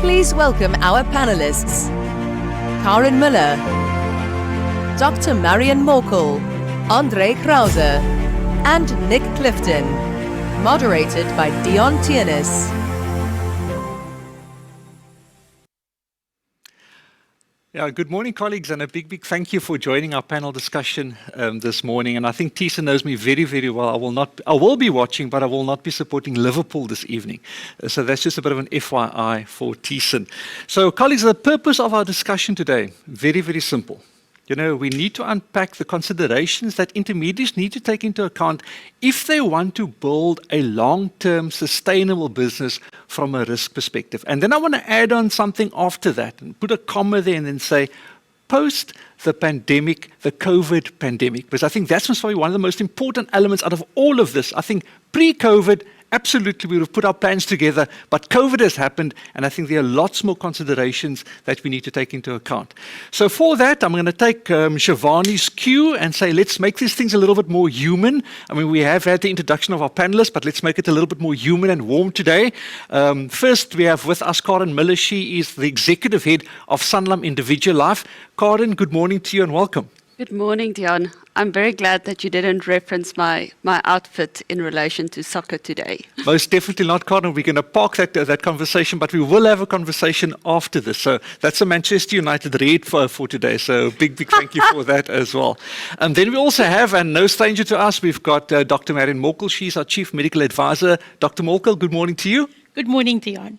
Please welcome our panelists. Karen Müller, Dr. Marion Morkel, Andre Krause, and Nick Clifton. Moderated by Dion Tiernes. Yeah, good morning, colleagues, and a big thank you for joining our panel discussion this morning. And I think Tisa knows me very, very well. I will be watching, but I will not be supporting Liverpool this evening. So that's just a bit of an FYI for Tisa. So, colleagues, the purpose of our discussion today, very, very simple. You know, we need to unpack the considerations that intermediaries need to take into account if they want to build a long-term sustainable business from a risk perspective. And then I want to add on something after that and put a comma there and then say, post the pandemic, the COVID pandemic, because I think that's probably one of the most important elements out of all of this. I think pre-COVID, absolutely, we would have put our plans together, but COVID has happened, and I think there are lots more considerations that we need to take into account. So for that, I'm going to take Shivani's cue and say, let's make these things a little bit more human. I mean, we have had the introduction of our panelists, but let's make it a little bit more human and warm today. First, we have with us Karen Müller. She is the executive head of Sanlam Individual Life. Karen, good morning to you and welcome. Good morning, Dion. I'm very glad that you didn't reference my outfit in relation to soccer today. Most definitely not, Karen. We're going to park that conversation, but we will have a conversation after this. So that's a Manchester United red for today. So big thank you for that as well. And then we also have, and no stranger to us, we've got Dr. Marion Morkel. She's our Chief Medical Advisor. Dr. Morkel, good morning to you. Good morning, Dion.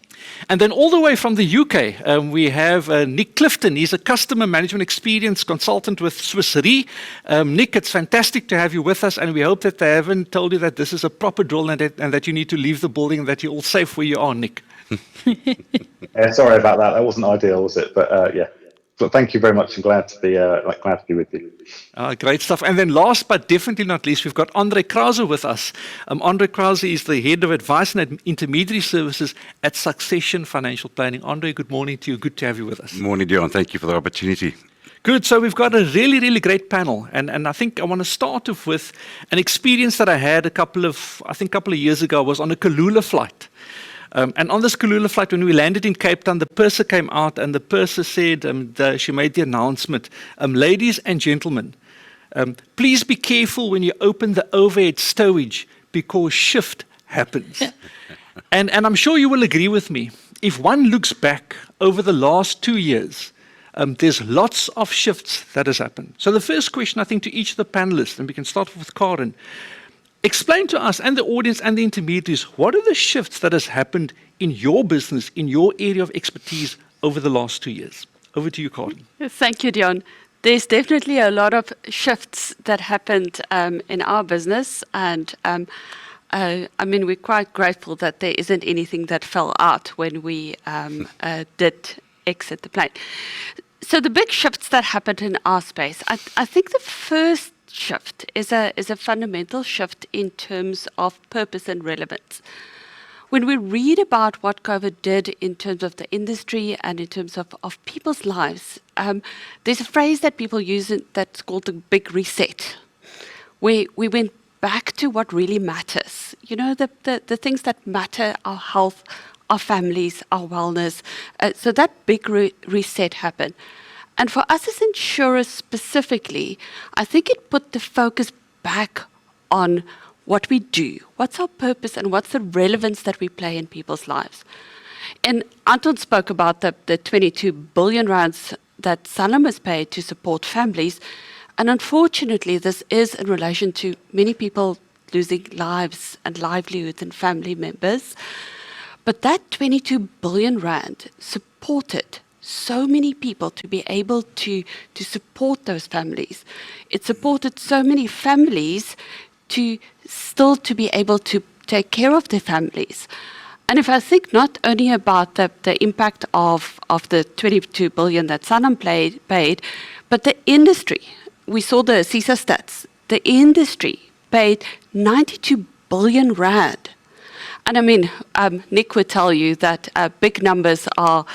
And then all the way from the UK, we have Nick Clifton. He's a customer management experience consultant with Swiss Re. Nick, it's fantastic to have you with us, and we hope that they haven't told you that this is a proper drill and that you need to leave the building and that you're all safe where you are, Nick. Sorry about that. That wasn't ideal, was it? But yeah. So thank you very much. I'm glad to be with you. Great stuff. And then last but definitely not least, we've got Andre Krause with us. Andre Krause is the head of advice and intermediary services at Succession Financial Planning. Andre, good morning to you. Good to have you with us. Good morning, Dion. Thank you for the opportunity. Good. So we've got a really, really great panel. And I think I want to start off with an experience that I had a couple of years ago. I was on a Kalula flight. And on this Kalula flight, when we landed in Cape Town, the purser came out and the purser said, she made the announcement, ladies and gentlemen, please be careful when you open the overhead stowage because shift happens. and I'm sure you will agree with me. If one looks back over the last 2 years, there's lots of shifts that has happened. So the first question, I think, to each of the panelists, and we can start with Karen, explain to us and the audience and the intermediaries, what are the shifts that has happened in your business, in your area of expertise over the last 2 years? Over to you, Karen. Thank you, Dion. There's definitely a lot of shifts that happened in our business, and I mean, we're quite grateful that there isn't anything that fell out when we did exit the plane. So the big shifts that happened in our space, I think the first shift is a fundamental shift in terms of purpose and relevance. When we read about what COVID did in terms of the industry and in terms of people's lives, there's a phrase that people use that's called the big reset. We went back to what really matters. You know, the things that matter, our health, our families, our wellness. So that big reset happened. And for us as insurers specifically, I think it put the focus back on what we do, what's our purpose, and what's the relevance that we play in people's lives. And Anton spoke about the 22 billion rands that Sanlam has paid to support families. And unfortunately, this is in relation to many people losing lives and livelihoods and family members. But that 22 billion rand supported so many people to be able to support those families. It supported so many families to be able to take care of their families. And if I think not only about the impact of the 22 billion that Sanlam paid, but the industry, we saw the CISA stats, the industry paid 92 billion rand. And I mean, Nick would tell you that big numbers are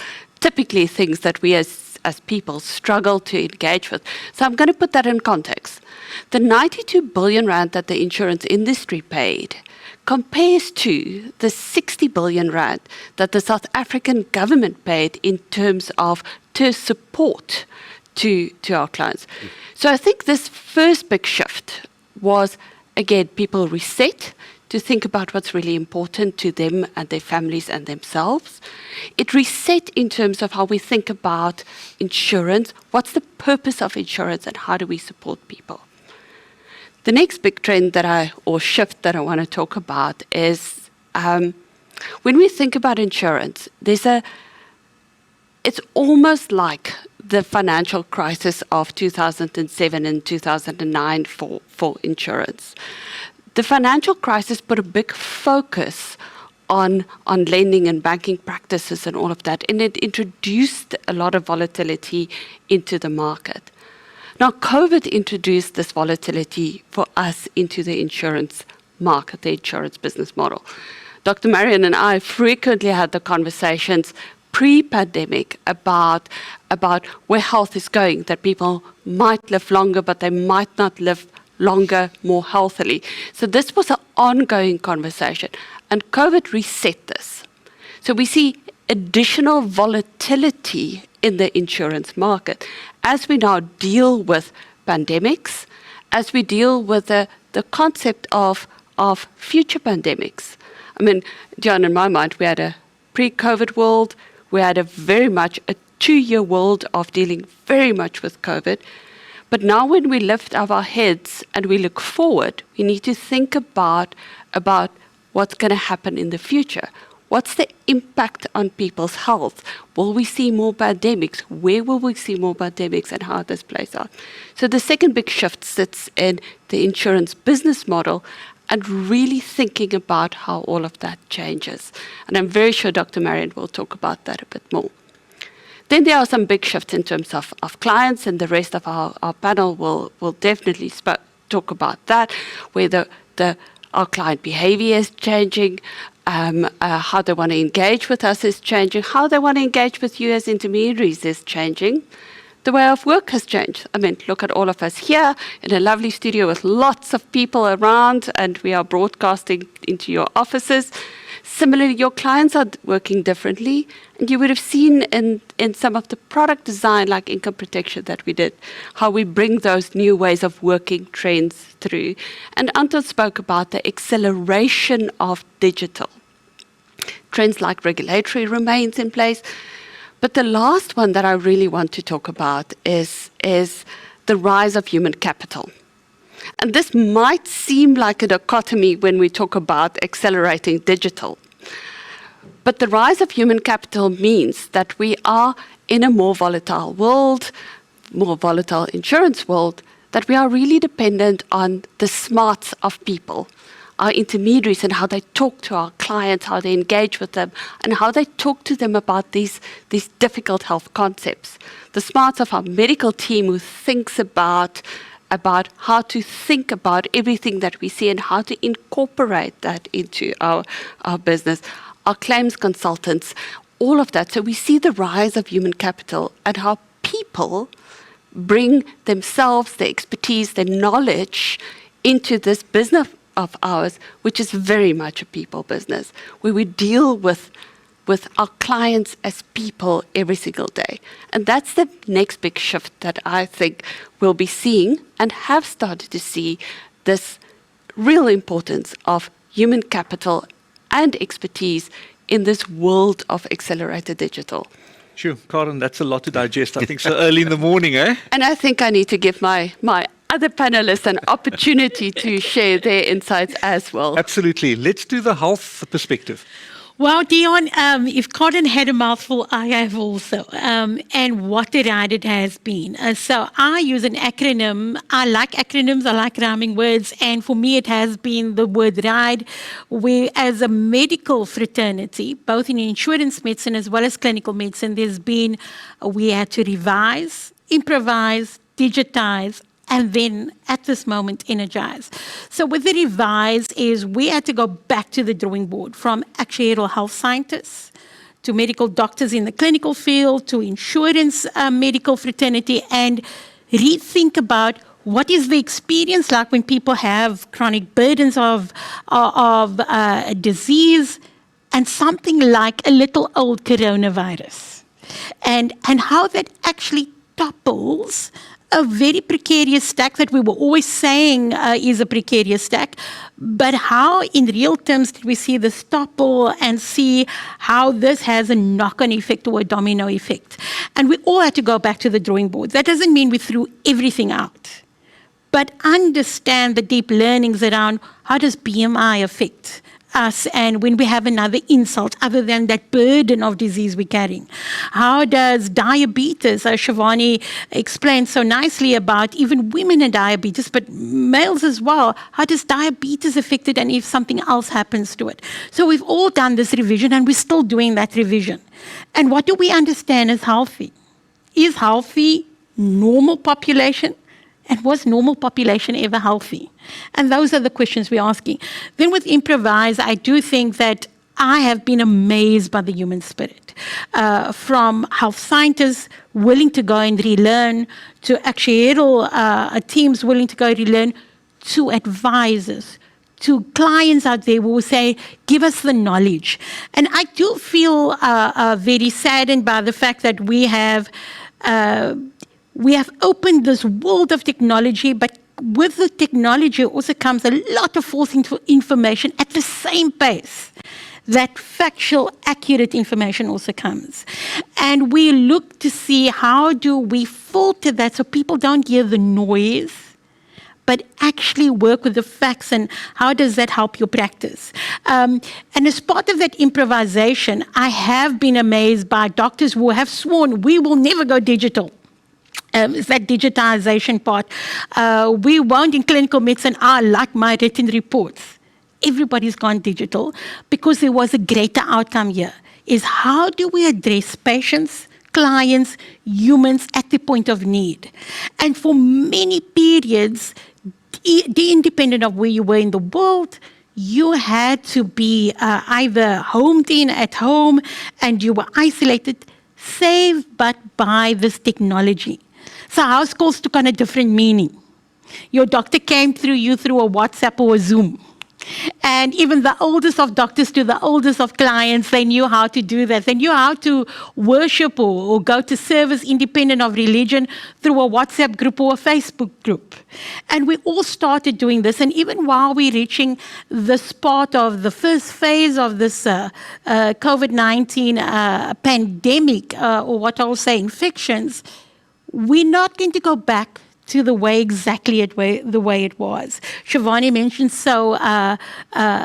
typically things that we as people struggle to engage with. So I'm going to put that in context. The 92 billion rand that the insurance industry paid compares to the 60 billion rand that the South African government paid in terms of support to our clients. So I think this first big shift was, again, people reset to think about what's really important to them and their families and themselves. It reset in terms of how we think about insurance, what's the purpose of insurance, and how do we support people. The next big trend or shift that I want to talk about is when we think about insurance, it's almost like the financial crisis of 2007 and 2009 for insurance. The financial crisis put a big focus on lending and banking practices and all of that, and it introduced a lot of volatility into the market. Now, COVID introduced this volatility for us into the insurance market, the insurance business model. Dr. Marion and I frequently had the conversations pre-pandemic about where health is going, that people might live longer, but they might not live longer, more healthily. So this was an ongoing conversation, and COVID reset this. So we see additional volatility in the insurance market as we now deal with pandemics, as we deal with the concept of future pandemics. I mean, John, in my mind, we had a pre-COVID world, we had very much a 2-year world of dealing very much with COVID. But now when we lift up our heads and we look forward, we need to think about what's going to happen in the future. What's the impact on people's health? Will we see more pandemics? Where will we see more pandemics, and how this plays out? So the second big shift sits in the insurance business model and really thinking about how all of that changes. And I'm very sure Dr. Marion will talk about that a bit more. Then there are some big shifts in terms of clients, and the rest of our panel will definitely talk about that, where our client behavior is changing, how they want to engage with us is changing, how they want to engage with you as intermediaries is changing. The way of work has changed. I mean, look at all of us here in a lovely studio with lots of people around, and we are broadcasting into your offices. Similarly, your clients are working differently, and you would have seen in some of the product design, like income protection that we did, how we bring those new ways of working trends through. And Anton spoke about the acceleration of digital. Trends like regulatory remains in place. But the last one that I really want to talk about is the rise of human capital. And this might seem like a dichotomy when we talk about accelerating digital. But the rise of human capital means that we are in a more volatile world, more volatile insurance world, that we are really dependent on the smarts of people, our intermediaries, and how they talk to our clients, how they engage with them, and how they talk to them about these difficult health concepts. The smarts of our medical team who thinks about how to think about everything that we see and how to incorporate that into our business, our claims consultants, all of that. So we see the rise of human capital and how people bring themselves, their expertise, their knowledge into this business of ours, which is very much a people business, where we deal with our clients as people every single day. And that's the next big shift that I think we'll be seeing and have started to see, this real importance of human capital and expertise in this world of accelerated digital. Sure, Karen, that's a lot to digest. I think so early in the morning, eh? And I think I need to give my other panelists an opportunity to share their insights as well. Absolutely. Let's do the health perspective. Well, Dion, if Cotton had a mouthful, I have also. And what a ride it has been. So I use an acronym. I like acronyms. I like rhyming words. And for me, it has been the word RIDE, where as a medical fraternity, both in insurance medicine as well as clinical medicine, we had to revise, improvise, digitize, and then at this moment energize. So with the revise is we had to go back to the drawing board, from actuarial health scientists to medical doctors in the clinical field to insurance medical fraternity, and rethink about what is the experience like when people have chronic burdens of disease and something like a little old coronavirus, and how that actually topples a very precarious stack that we were always saying is a precarious stack, but how in real terms did we see this topple and see how this has a knock-on effect or a domino effect? And we all had to go back to the drawing board. That doesn't mean we threw everything out, but understand the deep learnings around how does BMI affect us, and when we have another insult other than that burden of disease we're carrying. How does diabetes, Shivani explained so nicely about even women and diabetes, but males as well, how does diabetes affect it and if something else happens to it? So we've all done this revision and we're still doing that revision. And what do we understand as healthy? Is healthy normal population? And was normal population ever healthy? And those are the questions we're asking. Then with improvise, I do think that I have been amazed by the human spirit. From health scientists willing to go and relearn, to actuarial teams willing to go relearn, to advisors, to clients out there who will say, give us the knowledge. And I do feel very saddened by the fact that we have opened this world of technology, but with the technology also comes a lot of false information at the same pace that factual, accurate information also comes. And we look to see how do we filter that so people don't hear the noise, but actually work with the facts, and how does that help your practice? And as part of that improvisation, I have been amazed by doctors who have sworn we will never go digital. Is that digitization part. We won't in clinical medicine, I like my written reports. Everybody's gone digital because there was a greater outcome here, is how do we address patients, clients, humans at the point of need? And for many periods, independent of where you were in the world, you had to be either homed in at home and you were isolated, save but by this technology. So house calls took on a different meaning. Your doctor came through you through a WhatsApp or a Zoom. And even the oldest of doctors to the oldest of clients, they knew how to do that. They knew how to worship or go to service independent of religion through a WhatsApp group or a Facebook group. And we all started doing this. And even while we're reaching this part of the first phase of this COVID-19 pandemic, or what I'll say, infections, we're not going to go back to the way the way it was. Shivani mentioned so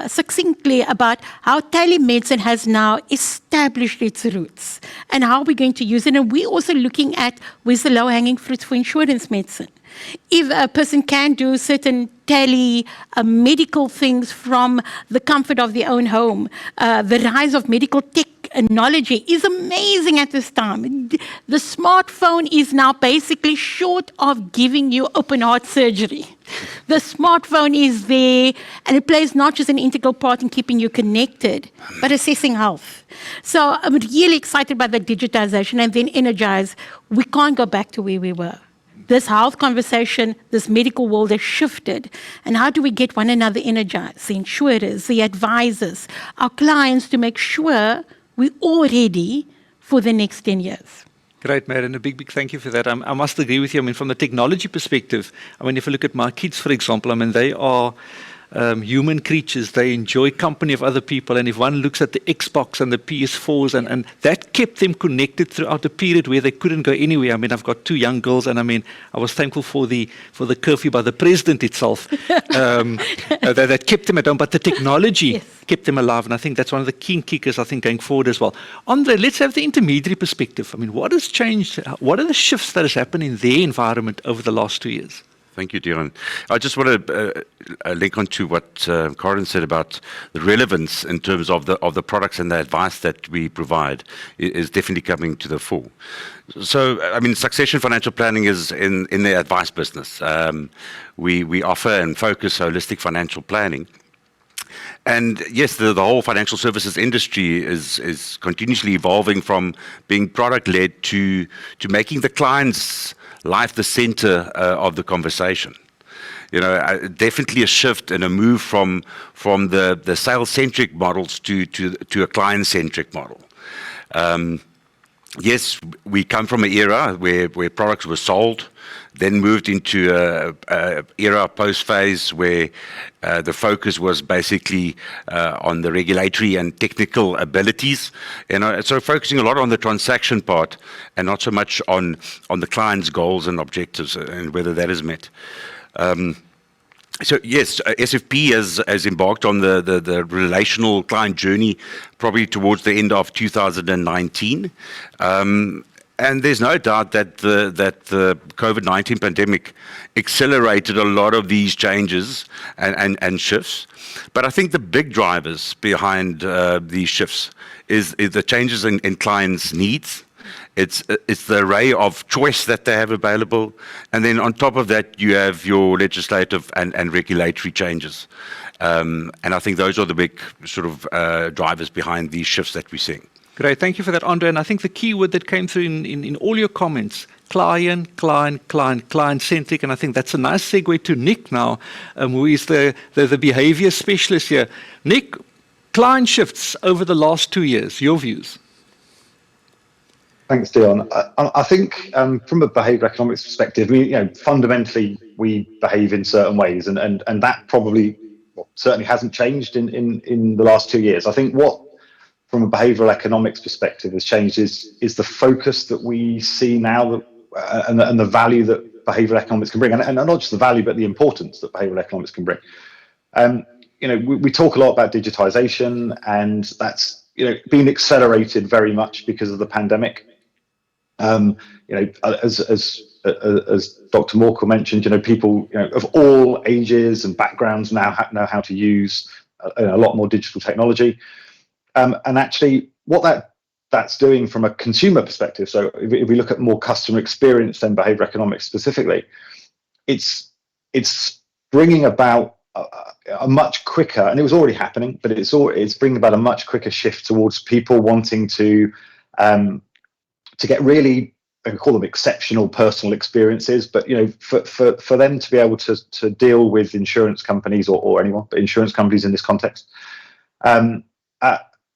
succinctly about how telemedicine has now established its roots and how we're going to use it. And we're also looking at where's the low-hanging fruit for insurance medicine. If a person can do certain medical things from the comfort of their own home, the rise of medical technology is amazing at this time. The smartphone is now basically short of giving you open heart surgery. The smartphone is there, and it plays not just an integral part in keeping you connected, but assessing health. So I'm really excited about the digitization and then energize. We can't go back to where we were. This health conversation, this medical world has shifted. And how do we get one another energized, the insurers, the advisors, our clients, to make sure we're all ready for the next 10 years? Great, Marion. A big thank you for that. I must agree with you. I mean, from the technology perspective, I mean, if I look at my kids, for example, I mean, they are human creatures. They enjoy company of other people. And if one looks at the Xbox and the PS4s, and that kept them connected throughout a period where they couldn't go anywhere. I mean, I've got 2 young girls, and I mean, I was thankful for the curfew by the president itself that kept them at home. But the technology kept them alive, and I think that's one of the key kickers, I think, going forward as well. Andre, let's have the intermediary perspective. I mean, what has changed? What are the shifts that has happened in their environment over the last 2 years? Thank you, Dion. I just want to link on to what Karen said about the relevance in terms of the products and the advice that we provide is definitely coming to the fore. So, I mean, Succession Financial Planning is in the advice business. We offer and focus holistic financial planning. And yes, the whole financial services industry is continuously evolving from being product-led to making the client's life the center of the conversation. You know, definitely a shift and a move from the sales-centric models to a client-centric model. Yes, we come from an era where products were sold, then moved into a era post-phase where the focus was basically on the regulatory and technical abilities. So focusing a lot on the transaction part and not so much on the client's goals and objectives and whether that is met. So yes, SFP has embarked on the relational client journey probably towards the end of 2019. And there's no doubt that the COVID-19 pandemic accelerated a lot of these changes and shifts. But I think the big drivers behind these shifts is the changes in clients' needs. It's the array of choice that they have available. And then on top of that, you have your legislative and regulatory changes. And I think those are the big sort of drivers behind these shifts that we're seeing. Great, thank you for that, Andre. And I think the key word that came through in all your comments, client-centric, and I think that's a nice segue to Nick now, who is the behavior specialist here. Nick, client shifts over the last 2 years, your views? Thanks, Dion. I think from a behavioral economics perspective, fundamentally we behave in certain ways, and that probably certainly hasn't changed in the last 2 years. I think what from a behavioral economics perspective has changed is the focus that we see now and the value that behavioral economics can bring, and not just the value but the importance that behavioral economics can bring. We talk a lot about digitization, and that's being accelerated very much because of the pandemic. As Dr. Morkel mentioned, people of all ages and backgrounds now know how to use a lot more digital technology. And actually, what that's doing from a consumer perspective, so if we look at more customer experience than behavioral economics specifically, it's bringing about a much quicker, and it was already happening, but it's bringing about a much quicker shift towards people wanting to get really, I can call them exceptional personal experiences, but for them to be able to deal with insurance companies or anyone, but insurance companies in this context,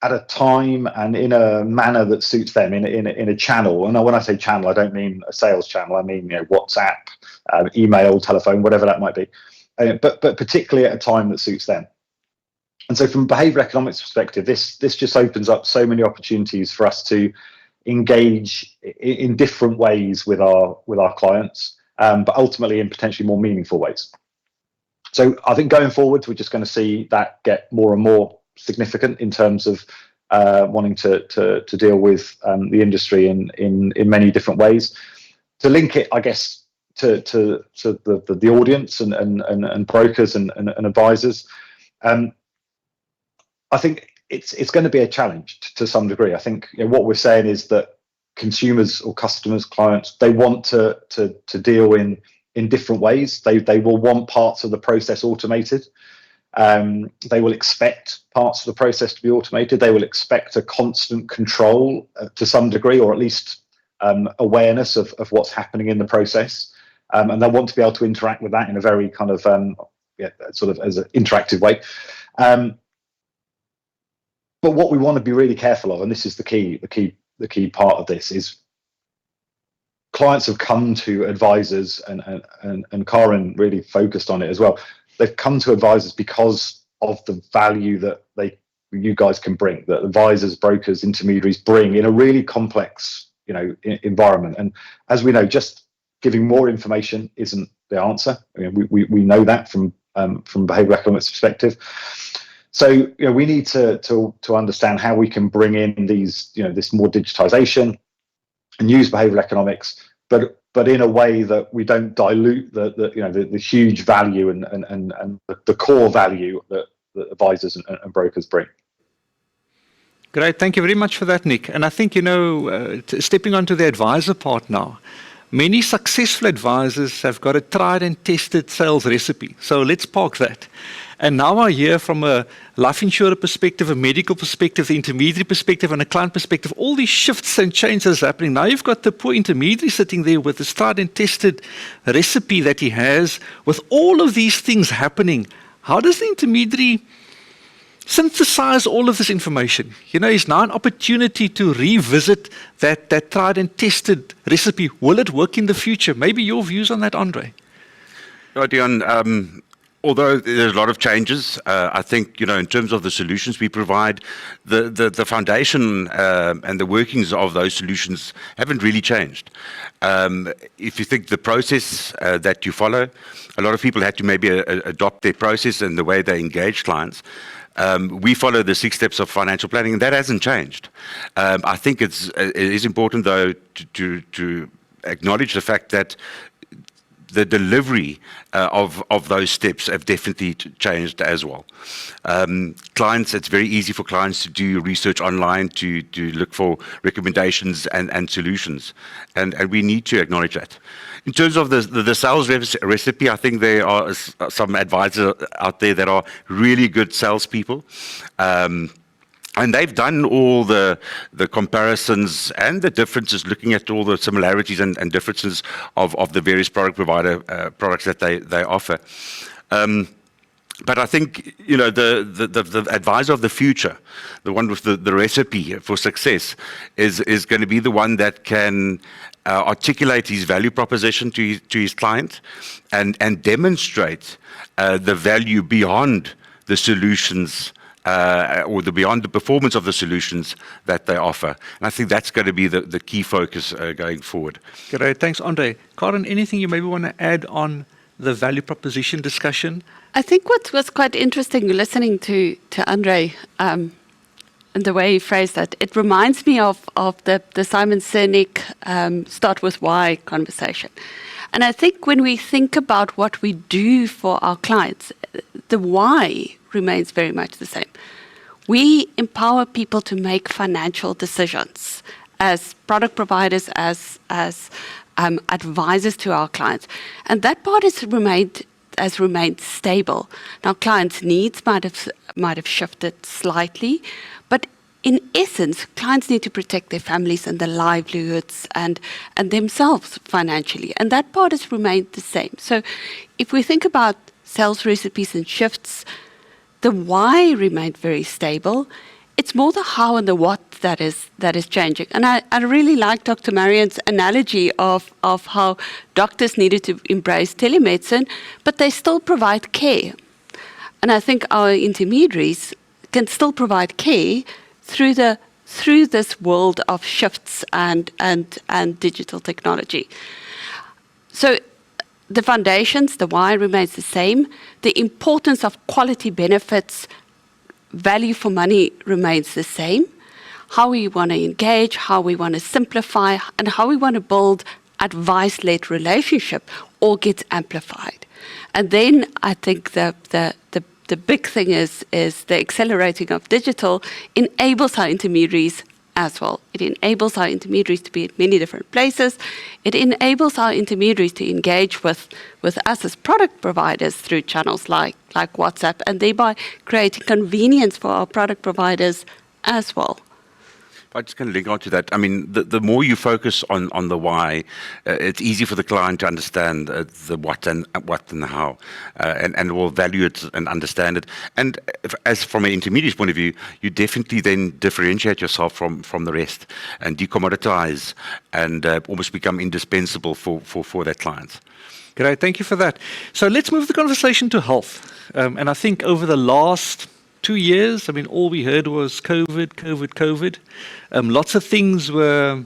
at a time and in a manner that suits them, in a channel. And when I say channel, I don't mean a sales channel. I mean WhatsApp, email, telephone, whatever that might be. But particularly at a time that suits them. And so, from a behavioral economics perspective, this just opens up so many opportunities for us to engage in different ways with our clients, but ultimately in potentially more meaningful ways. So I think going forward, we're just going to see that get more and more significant in terms of wanting to deal with the industry in many different ways. To link it, I guess, to the audience and brokers and advisors, I think it's going to be a challenge to some degree. I think what we're saying is that consumers or customers, clients, they want to deal in different ways. They will want parts of the process automated. They will expect parts of the process to be automated. They will expect a constant control to some degree, or at least awareness of what's happening in the process. And they want to be able to interact with that in a very kind of sort of as an interactive way. But what we want to be really careful of, and this is the key part of this, is clients have come to advisors, and Karen really focused on it as well. they've come to advisors because of the value that you guys can bring, that advisors, brokers, intermediaries bring in a really complex, environment. And as we know, just giving more information isn't the answer. I mean, we know that from behavioural economics perspective. So we need to understand how we can bring in these, this more digitization and use behavioural economics, but in a way that we don't dilute the huge value and the core value that advisors and brokers bring. Great, thank you very much for that, Nick. And I think, stepping onto the advisor part now, many successful advisors have got a tried and tested sales recipe. So let's park that. And now I hear from a life insurer perspective, a medical perspective, the intermediary perspective, and a client perspective, all these shifts and changes happening. Now you've got the poor intermediary sitting there with the tried and tested recipe that he has, with all of these things happening. How does the intermediary synthesize all of this information? It's now an opportunity to revisit that tried and tested recipe. Will it work in the future? Maybe your views on that, Andre? Dion, although there's a lot of changes, I think, in terms of the solutions we provide, the foundation and the workings of those solutions haven't really changed. If you think the process that you follow, a lot of people had to maybe adopt their process and the way they engage clients. We follow the 6 steps of financial planning, and that hasn't changed. I think it is important, though, to acknowledge the fact that the delivery of those steps have definitely changed as well. Clients, it's very easy for clients to do research online, to look for recommendations and solutions, and we need to acknowledge that. In terms of the sales recipe, I think there are some advisors out there that are really good salespeople. And they've done all the comparisons and the differences, looking at all the similarities and differences of the various product provider products that they offer. But I think, the advisor of the future, the one with the recipe for success, is going to be the one that can articulate his value proposition to his client and demonstrate the value beyond the solutions or beyond the performance of the solutions that they offer. And I think that's going to be the key focus going forward. Great, thanks, Andre. Karen, anything you maybe want to add on the value proposition discussion? I think what was quite interesting listening to Andre and the way he phrased that, it reminds me of the Simon Sinek start with why conversation. And I think when we think about what we do for our clients, the why remains very much the same. We empower people to make financial decisions as product providers, as advisors to our clients. And that part has remained stable. Now, clients' needs might have shifted slightly, but in essence, clients need to protect their families and their livelihoods and themselves financially. And that part has remained the same. So if we think about sales recipes and shifts, the why remained very stable. It's more the how and the what that is changing. And I really like Dr. Marion's analogy of how doctors needed to embrace telemedicine, but they still provide care. And I think our intermediaries can still provide care through this world of shifts and digital technology. So the foundations, the why remains the same. The importance of quality benefits, value for money remains the same. How we want to engage, how we want to simplify, and how we want to build advice-led relationship all gets amplified. And then I think the big thing is the accelerating of digital enables our intermediaries as well. It enables our intermediaries to be at many different places. It enables our intermediaries to engage with us as product providers through channels like WhatsApp, and thereby creating convenience for our product providers as well. I just can link on to that. I mean, the more you focus on the why, it's easy for the client to understand the what and the how, and will value it and understand it. And as from an intermediate point of view, you definitely then differentiate yourself from the rest and decommoditize and almost become indispensable for that client. Great, thank you for that. So let's move the conversation to health. And I think over the last 2 years, I mean, all we heard was COVID, COVID, COVID. Lots of things were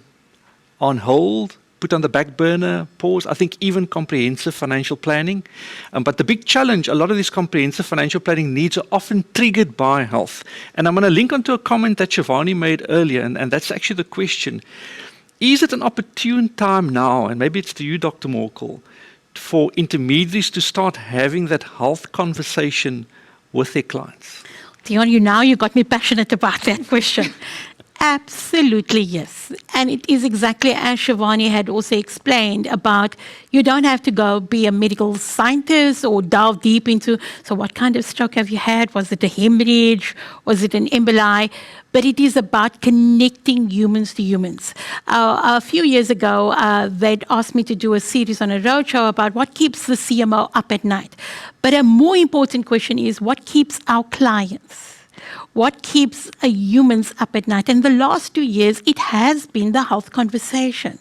on hold, put on the back burner, pause. I think even comprehensive financial planning. But the big challenge, a lot of these comprehensive financial planning needs are often triggered by health. And I'm going to link onto a comment that Shivani made earlier, and that's actually the question. Is it an opportune time now, and maybe it's to you, Dr. Morkel, for intermediaries to start having that health conversation with their clients? Dion, you got me passionate about that question. Absolutely, yes. And it is exactly as Shivani had also explained about you don't have to go be a medical scientist or delve deep into, so what kind of stroke have you had? Was it a hemorrhage? Was it an emboli? But it is about connecting humans to humans. A few years ago, they'd asked me to do a series on a roadshow about what keeps the CMO up at night. But a more important question is what keeps our clients? What keeps humans up at night? And the last 2 years, it has been the health conversation.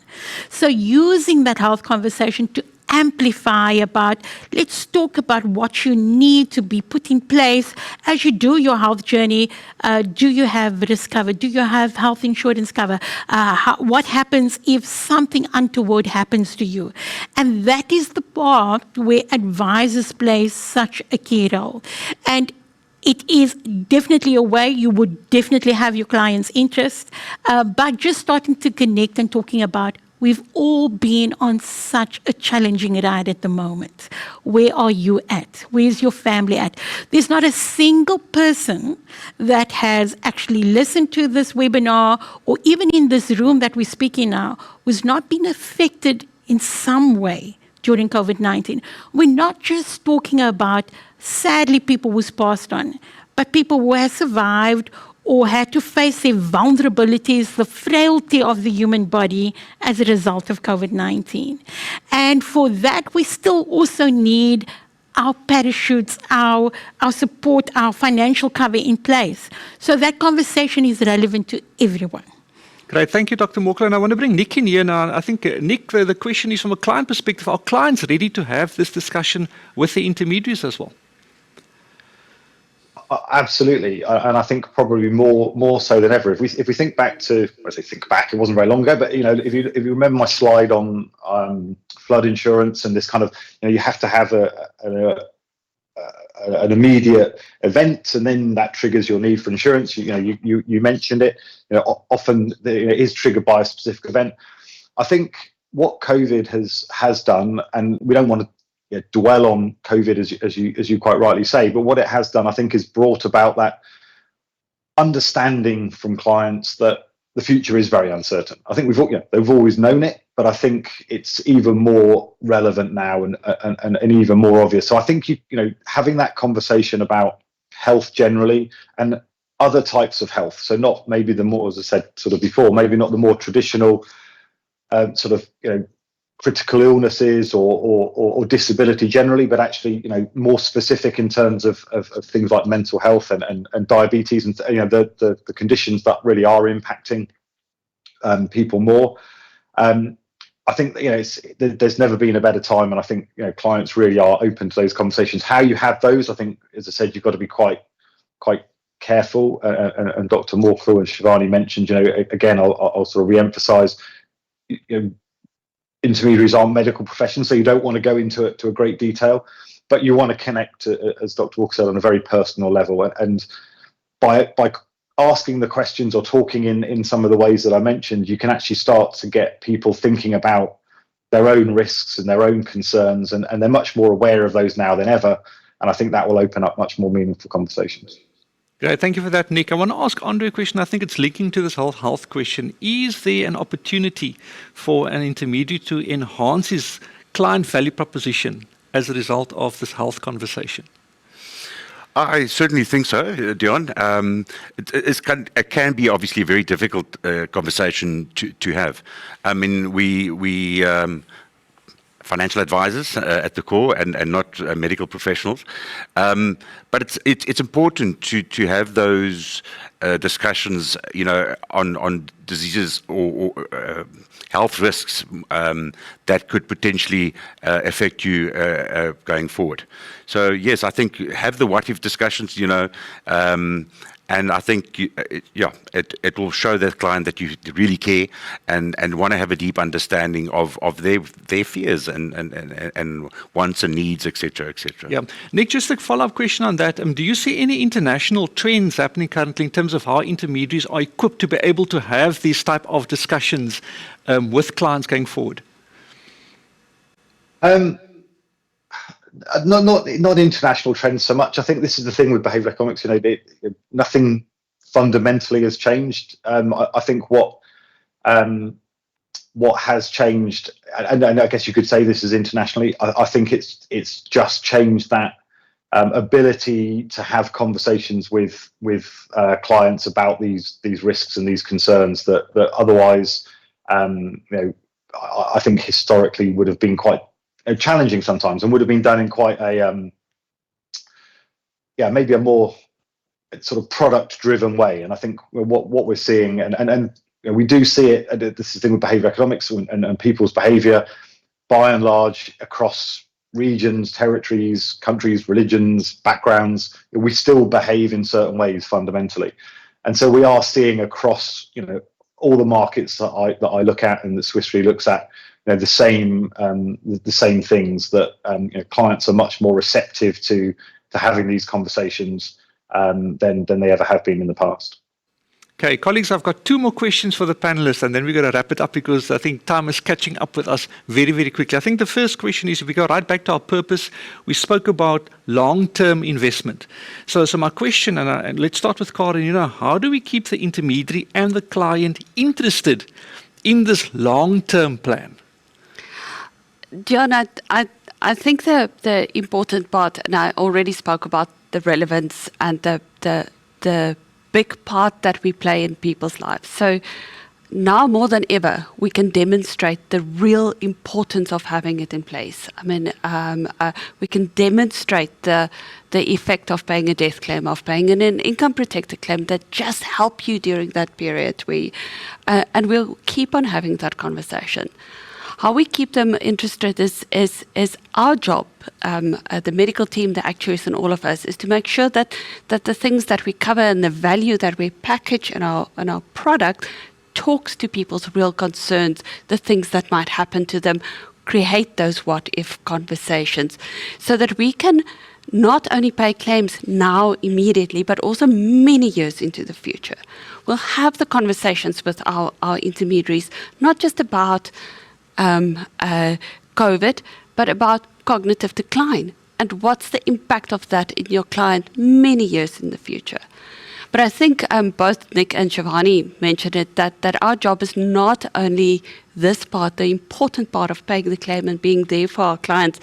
So using that health conversation to amplify about, let's talk about what you need to be put in place as you do your health journey. Do you have risk cover? Do you have health insurance cover? What happens if something untoward happens to you? And that is the part where advisors play such a key role. And it is definitely a way you would definitely have your clients' interest, but just starting to connect and talking about we've all been on such a challenging ride at the moment. Where are you at? Where's your family at? There's not a single person that has actually listened to this webinar or even in this room that we're speaking now who's not been affected in some way during COVID-19. We're not just talking about, sadly, people who's passed on, but people who have survived or had to face their vulnerabilities, the frailty of the human body as a result of COVID-19. And for that, we still also need our parachutes, our support, our financial cover in place. So that conversation is relevant to everyone. Great, thank you, Dr. Morkel. And I want to bring Nick in here now. I think, Nick, the question is from a client perspective, are clients ready to have this discussion with the intermediaries as well? Absolutely, and I think probably more so than ever. If we think back to, I say think back, it wasn't very long ago, but if you remember my slide on flood insurance and this kind of, you have to have an immediate event, and then that triggers your need for insurance. You mentioned it. Often it is triggered by a specific event. I think what COVID has done, and we don't want to dwell on COVID as you quite rightly say, but what it has done, I think, is brought about that understanding from clients that the future is very uncertain. I think they've always known it, but I think it's even more relevant now and even more obvious. So I think having that conversation about health generally and other types of health. So not maybe the more, as I said sort of before, maybe not the more traditional sort of critical illnesses or disability generally, but actually more specific in terms of things like mental health and diabetes and the conditions that really are impacting people more. I think there's never been a better time, and I think clients really are open to those conversations. How you have those, I think, as I said, you've got to be quite careful. And Dr. Morkel and Shivani mentioned, again, I'll sort of re-emphasize, intermediaries aren't medical professions, so you don't want to go into it to a great detail, but you want to connect, as Dr. Walker said, on a very personal level. And by asking the questions or talking in some of the ways that I mentioned, you can actually start to get people thinking about their own risks and their own concerns, and they're much more aware of those now than ever. And I think that will open up much more meaningful conversations. Great, thank you for that, Nick. I want to ask Andre a question. I think it's linking to this whole health question. Is there an opportunity for an intermediary to enhance his client value proposition as a result of this health conversation? I certainly think so, Dion. It can be obviously a very difficult conversation to have. I mean, we financial advisors at the core and not medical professionals. But it's important to have those discussions, on diseases or health risks that could potentially affect you going forward. So yes, I think have the what if discussions, and I think, it will show that client that you really care and want to have a deep understanding of their fears and wants and needs, etc., etc. Yeah. Nick, just a follow-up question on that. Do you see any international trends happening currently in terms of how intermediaries are equipped to be able to have these type of discussions with clients going forward? Not international trends so much. I think this is the thing with behavioral economics. Nothing fundamentally has changed. I think what has changed, and I guess you could say this is internationally. I think it's just changed that ability to have conversations with clients about these risks and these concerns that otherwise, I think historically would have been quite challenging sometimes, and would have been done in quite a maybe a more sort of product-driven way. And I think what we're seeing, and we do see it. This is the thing with behavioral economics and people's behaviour, by and large, across regions, territories, countries, religions, backgrounds, we still behave in certain ways fundamentally. And so we are seeing across, all the markets that I look at and that Swiss Re looks at, the same things, that clients are much more receptive to having these conversations than they ever have been in the past. Okay, colleagues, I've got two more questions for the panelists, and then we're going to wrap it up because I think time is catching up with us very, very quickly. I think the first question is, if we go right back to our purpose, we spoke about long-term investment. So my question, and let's start with Karin, how do we keep the intermediary and the client interested in this long-term plan? John, I think the important part, and I already spoke about the relevance and the big part that we play in people's lives. So now more than ever, we can demonstrate the real importance of having it in place. I mean, we can demonstrate the effect of paying a death claim, of paying an income protector claim that just help you during that period. And we'll keep on having that conversation. How we keep them interested is our job. The medical team, the actuaries, and all of us, is to make sure that the things that we cover and the value that we package in our product talks to people's real concerns, the things that might happen to them, create those what-if conversations, so that we can not only pay claims now immediately, but also many years into the future. We'll have the conversations with our intermediaries, not just about COVID, but about cognitive decline and what's the impact of that in your client many years in the future. But I think both Nick and Shivani mentioned it, that our job is not only this part, the important part of paying the claim and being there for our clients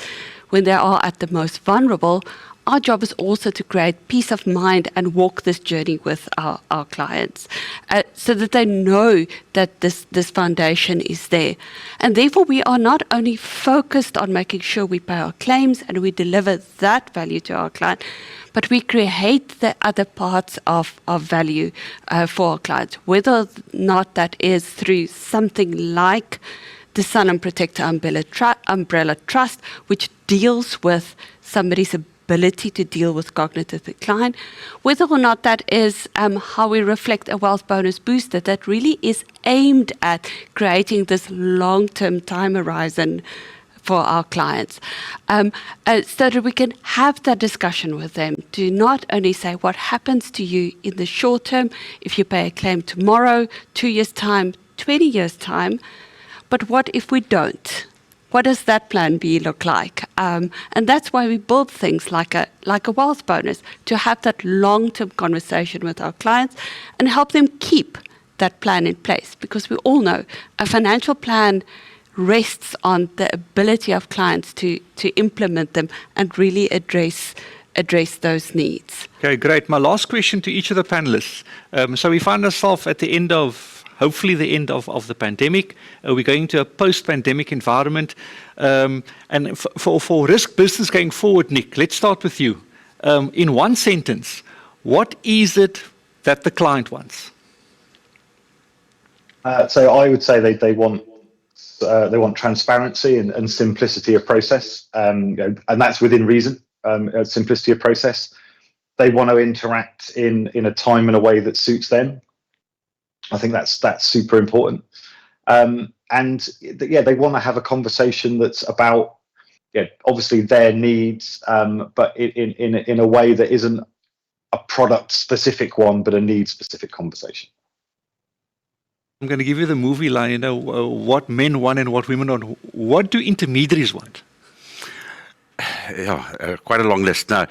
when they are at the most vulnerable. Our job is also to create peace of mind and walk this journey with our clients so that they know that this foundation is there. And therefore, we are not only focused on making sure we pay our claims and we deliver that value to our client, but we create the other parts of value for our clients, whether or not that is through something like the Sanlam Protector Umbrella Trust, which deals with somebody's ability to deal with cognitive decline, whether or not that is how we reflect a wealth bonus booster that really is aimed at creating this long-term time horizon for our clients, so that we can have that discussion with them to not only say what happens to you in the short term if you pay a claim tomorrow, 2 years' time, 20 years' time, but what if we don't? What does that plan B look like? And that's why we build things like a wealth bonus, to have that long-term conversation with our clients and help them keep that plan in place. Because we all know a financial plan rests on the ability of clients to implement them and really address those needs. Okay, great. My last question to each of the panelists. So we find ourselves at the end of, hopefully the end of the pandemic. We're going to a post-pandemic environment. And for risk business going forward, Nick, let's start with you. In one sentence, what is it that the client wants? So I would say they want transparency and simplicity of process, and that's within reason. Simplicity of process. They want to interact in a time and a way that suits them. I think that's super important. They want to have a conversation that's about obviously their needs, but in a way that isn't a product specific one, but a need specific conversation. I'm going to give you the movie line, what men want and what women want. What do intermediaries want? Yeah, quite a long list now.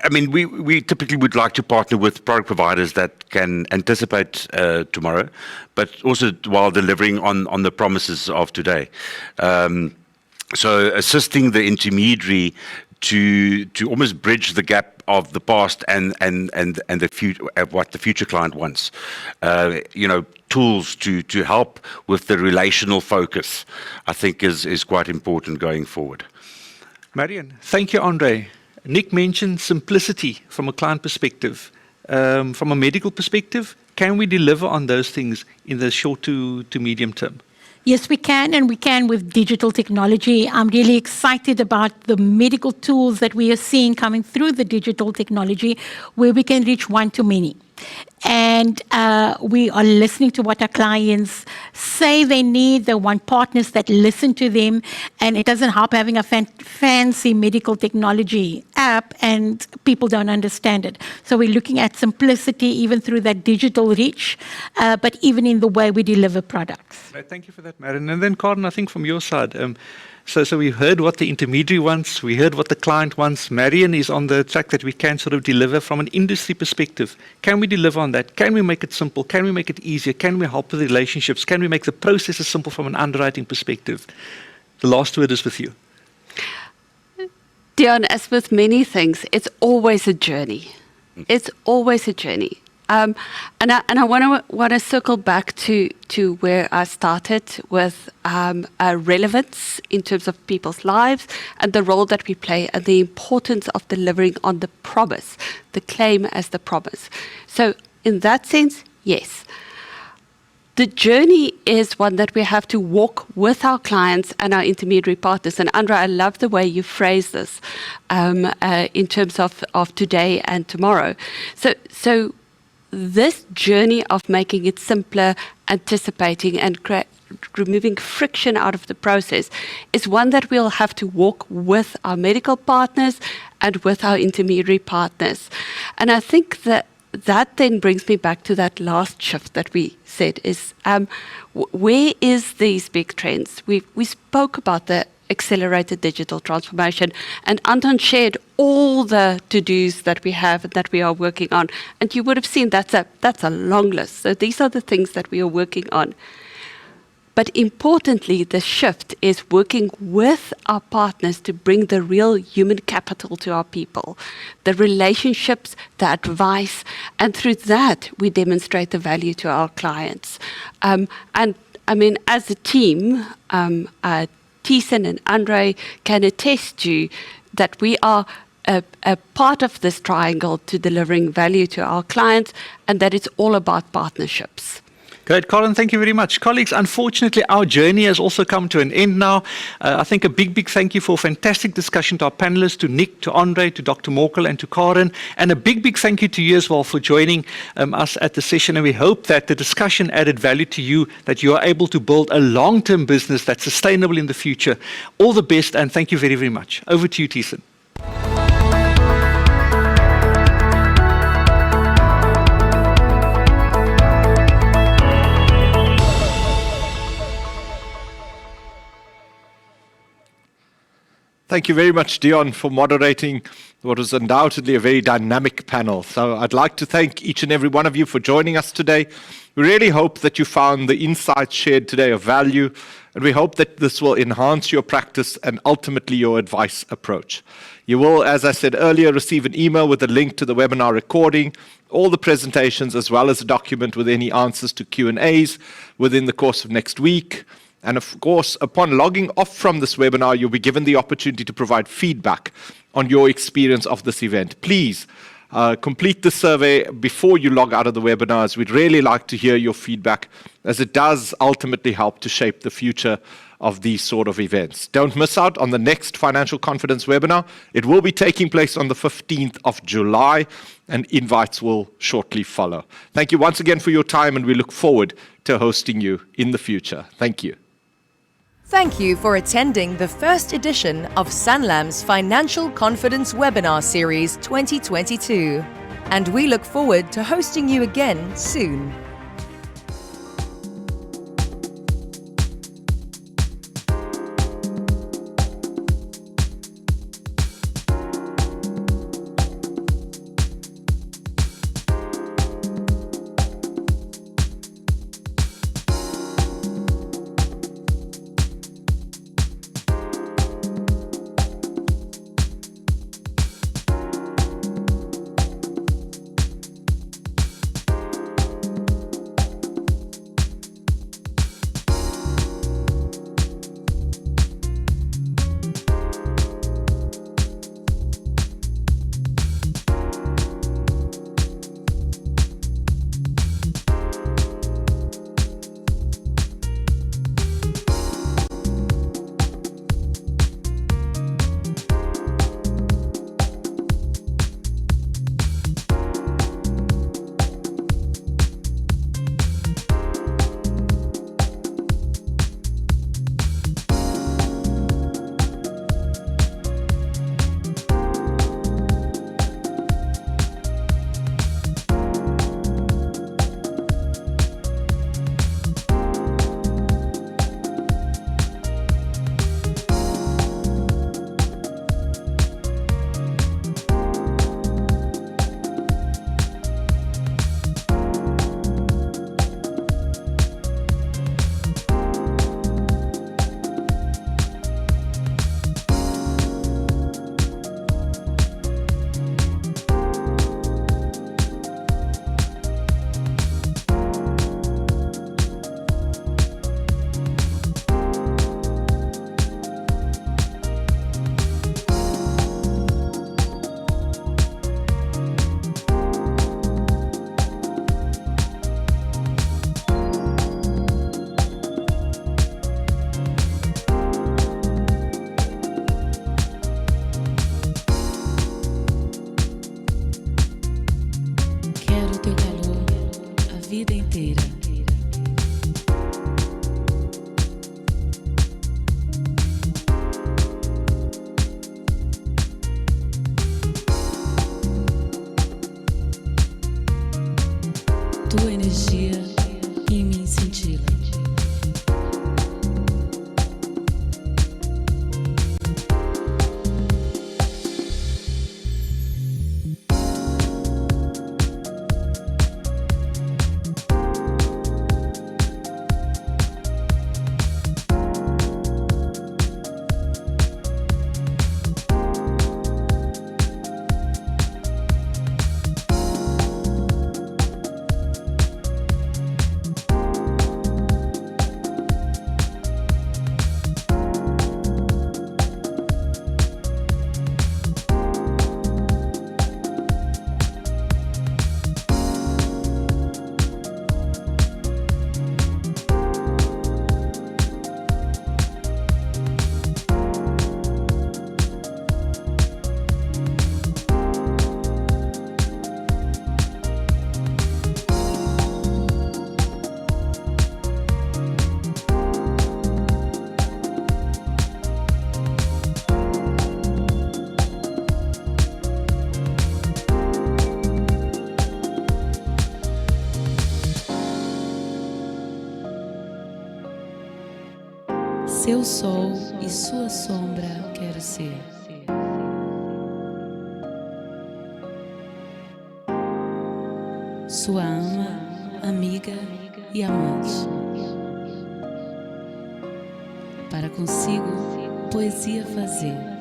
We typically would like to partner with product providers that can anticipate tomorrow, but also while delivering on the promises of today. So assisting the intermediary to almost bridge the gap of the past and the future, what the future client wants. Tools to help with the relational focus, I think is quite important going forward. Marion, thank you, Andre. Nick mentioned simplicity from a client perspective. From a medical perspective, can we deliver on those things in the short to medium term? Yes, we can, and we can with digital technology. I'm really excited about the medical tools that we are seeing coming through the digital technology, where we can reach one-to-many. And we are listening to what our clients say they need. They want partners that listen to them. And it doesn't help having a fancy medical technology app and people don't understand it. So we're looking at simplicity even through that digital reach, but even in the way we deliver products. Right, thank you for that, Marion. And then, Karin, I think from your side, So we heard what the intermediary wants, we heard what the client wants. Marion is on the track that we can sort of deliver from an industry perspective. Can we deliver on that? Can we make it simple? Can we make it easier? Can we help with relationships? Can we make the processes simple from an underwriting perspective? The last word is with you. Dion, as with many things, it's always a journey. It's always a journey. And I want to circle back to where I started with relevance in terms of people's lives and the role that we play and the importance of delivering on the promise, the claim as the promise. So in that sense, yes. The journey is one that we have to walk with our clients and our intermediary partners. And Andra, I love the way you phrase this in terms of today and tomorrow. So this journey of making it simpler, anticipating and removing friction out of the process is one that we'll have to walk with our medical partners and with our intermediary partners. And I think that then brings me back to that last shift that we said is where is these big trends? We spoke about the accelerated digital transformation, and Anton shared all the to-dos that we have and that we are working on, and you would have seen that's a long list. So these are the things that we are working on. But importantly, the shift is working with our partners to bring the real human capital to our people, the relationships, the advice, and through that, we demonstrate the value to our clients. And I mean, as a team, Thiessen and Andre can attest to that we are a part of this triangle to delivering value to our clients, and that it's all about partnerships. Great, Colin, thank you very much. Colleagues, unfortunately, our journey has also come to an end now. I think a big thank you for a fantastic discussion to our panelists, to Nick, to Andre, to Dr. Morkel, and to Karin. And a big thank you to you as well for joining us at the session. And we hope that the discussion added value to you, that you are able to build a long-term business that's sustainable in the future. All the best, and thank you very, very much. Over to you, Thiessen. Thank you very much, Dion, for moderating what was undoubtedly a very dynamic panel. So I'd like to thank each and every one of you for joining us today. We really hope that you found the insights shared today of value, and we hope that this will enhance your practice and ultimately your advice approach. You will, as I said earlier, receive an email with a link to the webinar recording, all the presentations, as well as a document with any answers to Q&As within the course of next week. And of course, upon logging off from this webinar, you'll be given the opportunity to provide feedback on your experience of this event. Please Complete the survey before you log out of the webinars. We'd really like to hear your feedback, as it does ultimately help to shape the future of these sort of events. Don't miss out on the next Financial Confidence webinar. It will be taking place on the 15th of July, and invites will shortly follow. Thank you once again for your time, and we look forward to hosting you in the future. Thank you. Thank you for attending the first edition of Sanlam's Financial Confidence Webinar Series 2022. And we look forward to hosting you again soon. Seu sol e sua sombra quero ser. Sua ama, amiga e amante. Para consigo poesia fazer.